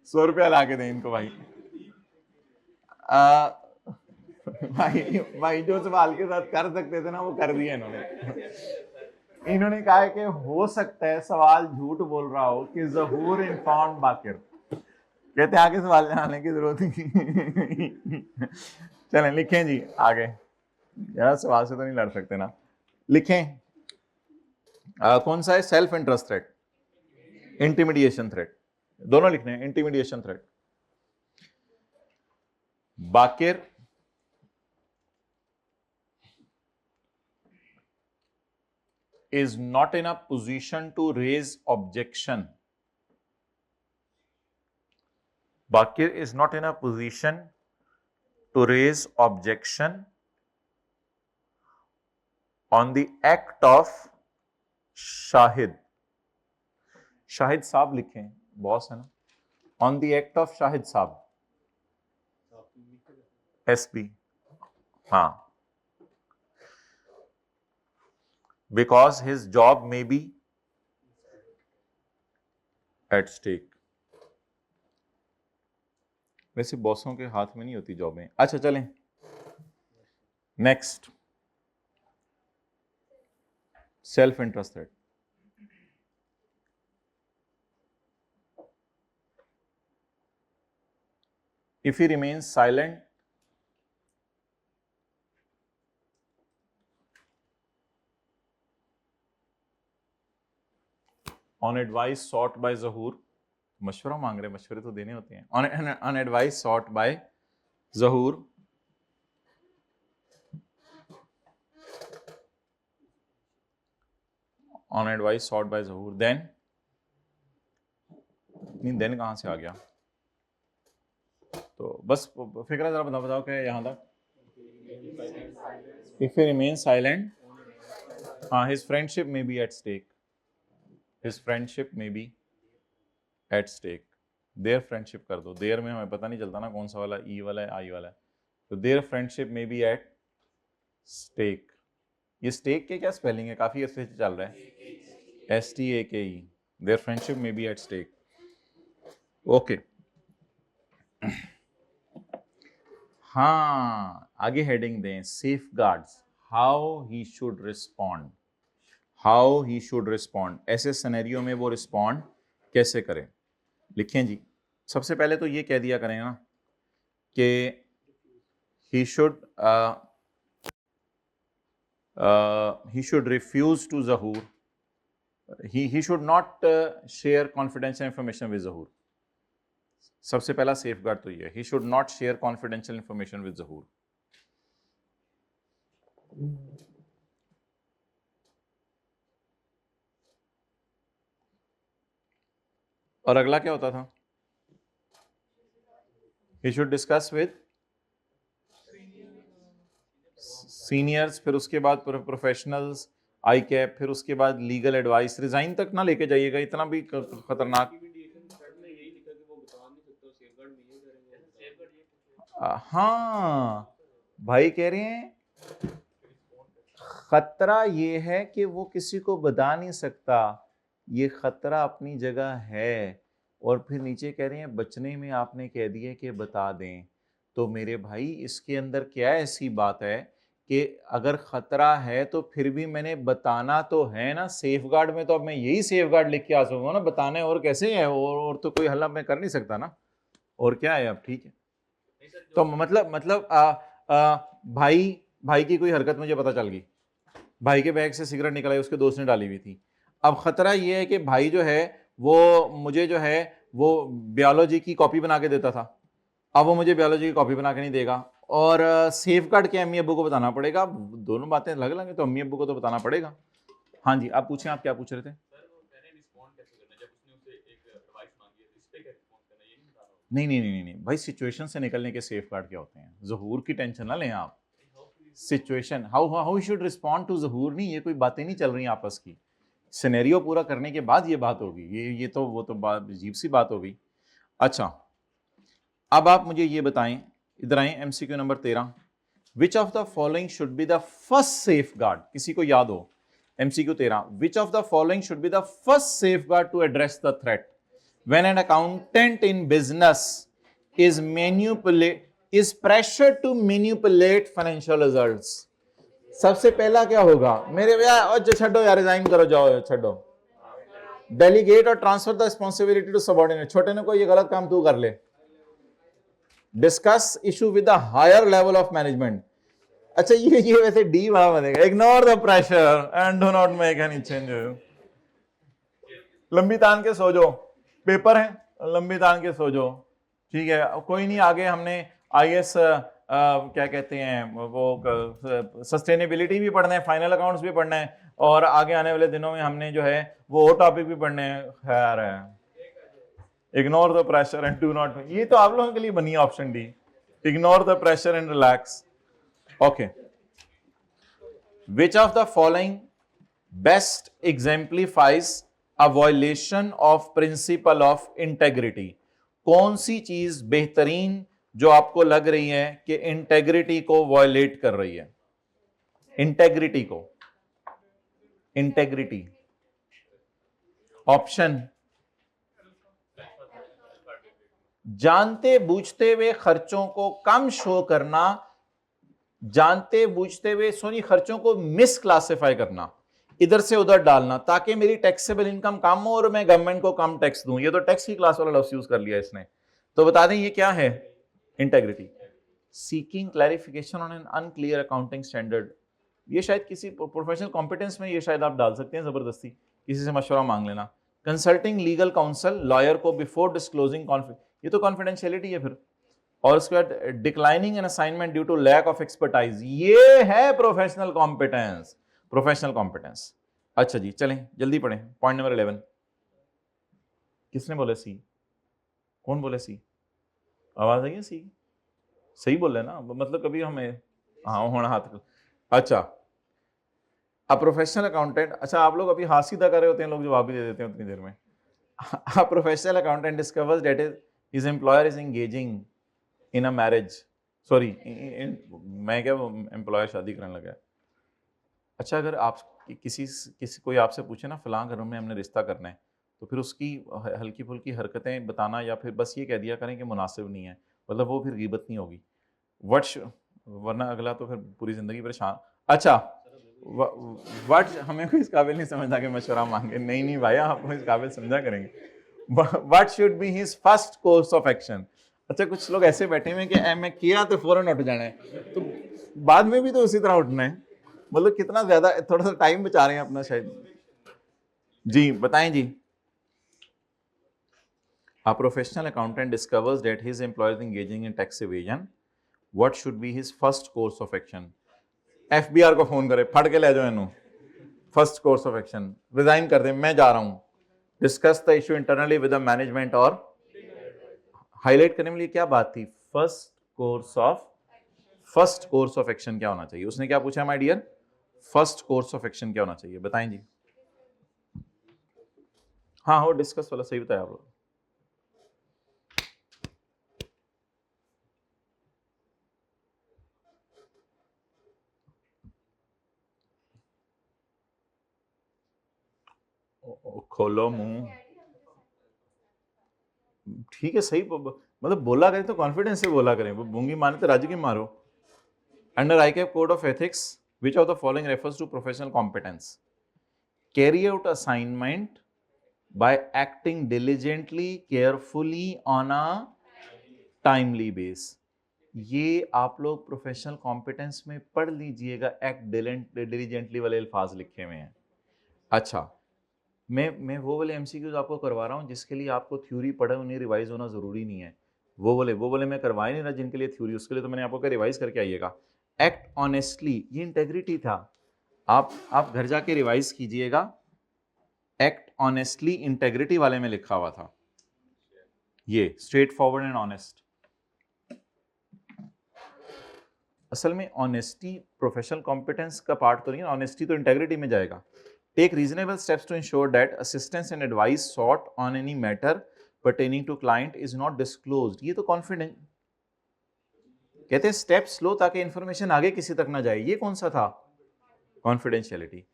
100 रुपया ला के दें इनको भाई। आ, भाई जो सवाल के साथ कर सकते थे ना वो कर दिया इन्होंने कहा है कि हो सकता है सवाल झूठ बोल रहा हो कि ज़हूर इन्फॉर्म्ड बाकिर, कहते आगे सवाल जाने की जरूरत नहीं। चलें लिखें जी आगे, यार सवाल से तो नहीं लड़ सकते ना, लिखें। कौन सा है? Self interest threat, intimidation threat, दोनों लिखने हैं। Intimidation threat, Bakir is not in a position to raise objection. Bakir is not in a position to raise objection on the act of Shahid. Shahid साहब लिखें, बॉस है ना, on the act of Shahid साहब, SP, हाँ, because his job may be at stake. वैसे बॉसों के हाथ में नहीं होती जॉबें। अच्छा चलें next, self interest threat. If he remains silent, on advice sought by Zahoor, मशवरा मांग रहे, मशवरे तो देने होते हैं। on advice sought by Zahoor, on advice sought by Zahoor, then, नहीं देन कहां से आ गया, तो बस फिक्रा जरा बताओ क्या यहां तक। If he remains silent, his friendship may be at stake, his friendship may be at stake, their friendship कर दो, देयर में हमें पता नहीं चलता ना कौन सा वाला ई वाला है आई वाला है, तो their friendship may be at stake। ये स्टेक के क्या स्पेलिंग है, काफी अच्छे से चल रहा है, STAKE, their friendship may be at stake। Okay हाँ, आगे हेडिंग दें, safe guards. How he should respond, how he should respond, ऐसे सिनेरियो में वो रिस्पॉन्ड कैसे करें। लिखें जी, सबसे पहले तो ये कह दिया करें ना कि he should refuse to Zahur, he should not share confidential information with Zahur. सबसे पहला सेफगार्ड तो ये, he should not share confidential information with Zahur. और अगला क्या होता था? He should discuss with seniors, फिर उसके बाद प्रोफेशनल्स, आई कैप, फिर उसके बाद लीगल एडवाइस। रिजाइन तक ना लेके जाइएगा, इतना भी खतरनाक। हाँ भाई कह रहे हैं खतरा ये है कि वो किसी को बता नहीं सकता, ये खतरा अपनी जगह है। और फिर नीचे कह रहे हैं बचने में आपने कह दिया कि बता दें। तो मेरे भाई इसके अंदर क्या ऐसी बात है कि अगर खतरा है तो फिर भी मैंने बताना तो है ना। सेफगार्ड में तो अब मैं यही सेफगार्ड लिख के आ सकूंगा ना, बताना है और कैसे है, और तो कोई हल्ला मैं कर नहीं सकता ना। और क्या है अब, ठीक है। तो मतलब भाई की कोई हरकत मुझे पता चल गई, भाई के बैग से सिगरेट निकल आई, उसके दोस्त ने डाली हुई थी। अब खतरा ये है कि भाई जो है वो मुझे जो है वो बायोलॉजी की कॉपी बना के देता था, अब वो मुझे बायोलॉजी की कॉपी बना के नहीं देगा। और सेफगार्ड के अम्मी अब्बू को बताना पड़ेगा। दोनों बातें अलग अलग हैं, तो अम्मी अब्बू को तो बताना पड़ेगा। हाँ जी, आप पूछें, आप क्या पूछ रहे थे? नहीं नहीं नहीं नहीं भाई, सिचुएशन से निकलने के सेफगार्ड क्या होते हैं? ज़हूर की टेंशन ना लें आप। Situation how should respond to Zahoor, नहीं, ये कोई बातें नहीं चल रही आपस की। सिनेरियो पूरा करने के बाद ये बात होगी, ये तो वो तो बात अजीब सी बात होगी। अच्छा, अब आप मुझे ये बताएं, इधर आए, MCQ number 13, which of the following should be the first safeguard? किसी को याद हो? MCQ 13, which of the following should be the first safeguard to address the threat when an accountant in business is pressured to manipulate financial results? सबसे पहला क्या होगा मेरे भैया? और छो यार, रिजाइन करो, जाओ छो। डेलीगेट और transfer the responsibility to subordinate, छोटे ने कोई ये गलत काम तू कर ले। Discuss issue with the higher level of management. अच्छा ये वैसे डी वहां बनेगा। Ignore the pressure and do not make any change. लंबी तान के सो जाओ, पेपर है, लंबी तान के सो जाओ, ठीक है, कोई नहीं। आगे हमने आईएएस क्या कहते हैं वो सस्टेनेबिलिटी भी पढ़ना है, फाइनल अकाउंट्स भी पढ़ना है, और आगे आने वाले दिनों में हमने जो है वो और टॉपिक भी पढ़ने हैं। खैर है, ignore the pressure and do not, ये तो आप लोगों के लिए बनी है option D, ignore the pressure and relax. Okay, which of the following best exemplifies a violation of principle of integrity? कौन सी चीज बेहतरीन जो आपको लग रही है कि इंटेग्रिटी को वायलेट कर रही है? इंटेग्रिटी को, इंटेग्रिटी ऑप्शन, जानते बूझते हुए खर्चों को कम शो करना, जानते बूझते हुए सोनी खर्चों को मिस क्लासिफाई करना, इधर से उधर डालना ताकि मेरी टैक्सेबल इनकम कम हो और मैं गवर्नमेंट को कम टैक्स दूं। ये तो टैक्स की क्लास वाला लफ्ज यूज कर लिया इसने। तो बता दें ये क्या है? Integrity. Seeking clarification on an unclear accounting standard, ये शायद किसी प्रोफेशनल कॉम्पिटेंस में ये शायद आप डाल सकते हैं जबरदस्ती, किसी से मशवरा मांग लेना। कंसल्टिंग लीगल काउंसिल लॉयर को बिफोर डिस्क्लोजिंग कॉन्फिडेंस, ये तो कॉन्फिडेंशियलिटी है फिर। और उसके बाद declining an assignment due to lack of expertise, ये है प्रोफेशनल कॉम्पिटेंस, प्रोफेशनल कॉम्पिटेंस। अच्छा जी, चलें जल्दी पढ़ें, पॉइंट नंबर 11। किसने बोले सी? कौन बोले सी? आवाज आई है सी? सही बोल रहे ना, मतलब कभी हमें हाँ होना हाथ। अच्छा, अब प्रोफेशनल अकाउंटेंट, अच्छा आप लोग अभी हाथ सीधा कर रहे होते हैं, लोग जवाब भी दे देते हैं उतनी देर में। A professional accountant discovers that his employer is engaging in a marriage, sorry, मैं क्या, एम्प्लॉयर शादी करने लगा है। अच्छा, अगर आप किसी कोई आपसे पूछे ना फलां घर में हमने रिश्ता करना है, तो फिर उसकी हल्की फुल्की हरकतें बताना, या फिर बस ये कह दिया करें कि मुनासिब नहीं है, मतलब वो फिर गीबत नहीं होगी। वट, वरना अगला तो फिर पूरी ज़िंदगी परेशान। अच्छा, व्हाट, हमें कोई इस काबिल नहीं समझता कि मशवरा मांगे, नहीं नहीं भाई आपको इस काबिल समझा करेंगे। What should be his first course of action. अच्छा, कुछ लोग ऐसे बैठे हुए हैं कि मैं किया तो फौरन उठ जाना है, तो बाद में भी तो उसी तरह उठना है, मतलब कितना ज्यादा, थोड़ा सा टाइम बचा रहे हैं अपना शायद। जी बताएं जी। A professional accountant discovers that his employer is engaging in tax evasion. What should be his first course of action? FBR को फोन करे, फट के ले जाओ इन्हों। First course of action, resign कर दे, मैं जा रहा हूं। Discuss the issue internally with the management, और हाईलाइट करने के लिए क्या बात थी? फर्स्ट कोर्स ऑफ एक्शन क्या होना चाहिए? उसने क्या पूछा my dear? First course of action क्या होना चाहिए, बताएं जी। हाँ हो, डिस्कस वाला सही बताया आप लोग। खोलो मुंह, ठीक है सही, मतलब बोला करें तो कॉन्फिडेंस से बोला करें, वो बूंगी माने तो राजू की मारो। Under ICAP code of ethics, which of the following refers to professional competence? Carry out assignment by acting diligently, carefully on a timely base. ये आप लोग प्रोफेशनल कॉम्पिटेंस में पढ़ लीजिएगा, एक्ट डिलीजेंटली वाले अल्फाज लिखे हुए हैं। अच्छा, मैं वो वाले MCQs आपको करवा रहा हूँ जिसके लिए आपको थ्योरी पढ़े उन्हें रिवाइज होना जरूरी नहीं है। वो वाले मैं करवा ही नहीं रहा जिनके लिए थ्योरी, उसके लिए तो मैंने आपको क्या रिवाइज करके आइएगा। एक्ट ऑनेस्टली, ये इंटेग्रिटी था, आप घर जाके रिवाइज कीजिएगा। एक्ट ऑनेस्टली इंटेग्रिटी वाले में लिखा हुआ था, ये स्ट्रेट फॉरवर्ड एंड ऑनेस्ट। असल में ऑनेस्टी प्रोफेशनल कॉम्पिटेंस का पार्ट तो नहीं है, ऑनेस्टी तो इंटेग्रिटी में जाएगा। Take reasonable steps to ensure that assistance and advice sought on any matter pertaining to client is not disclosed. ये तो कॉन्फिडेंट, कहते हैं स्टेप्स लो ताकि इंफॉर्मेशन आगे किसी तक ना जाए, ये कौन सा था? कॉन्फिडेंशियलिटी।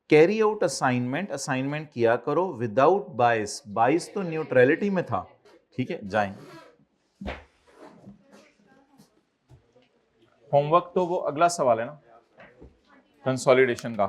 कैरी आउट असाइनमेंट किया करो विदाउट बायस, बायस तो न्यूट्रलिटी में था, ठीक है जाएं। होमवर्क तो वो अगला सवाल है ना कंसोलिडेशन का।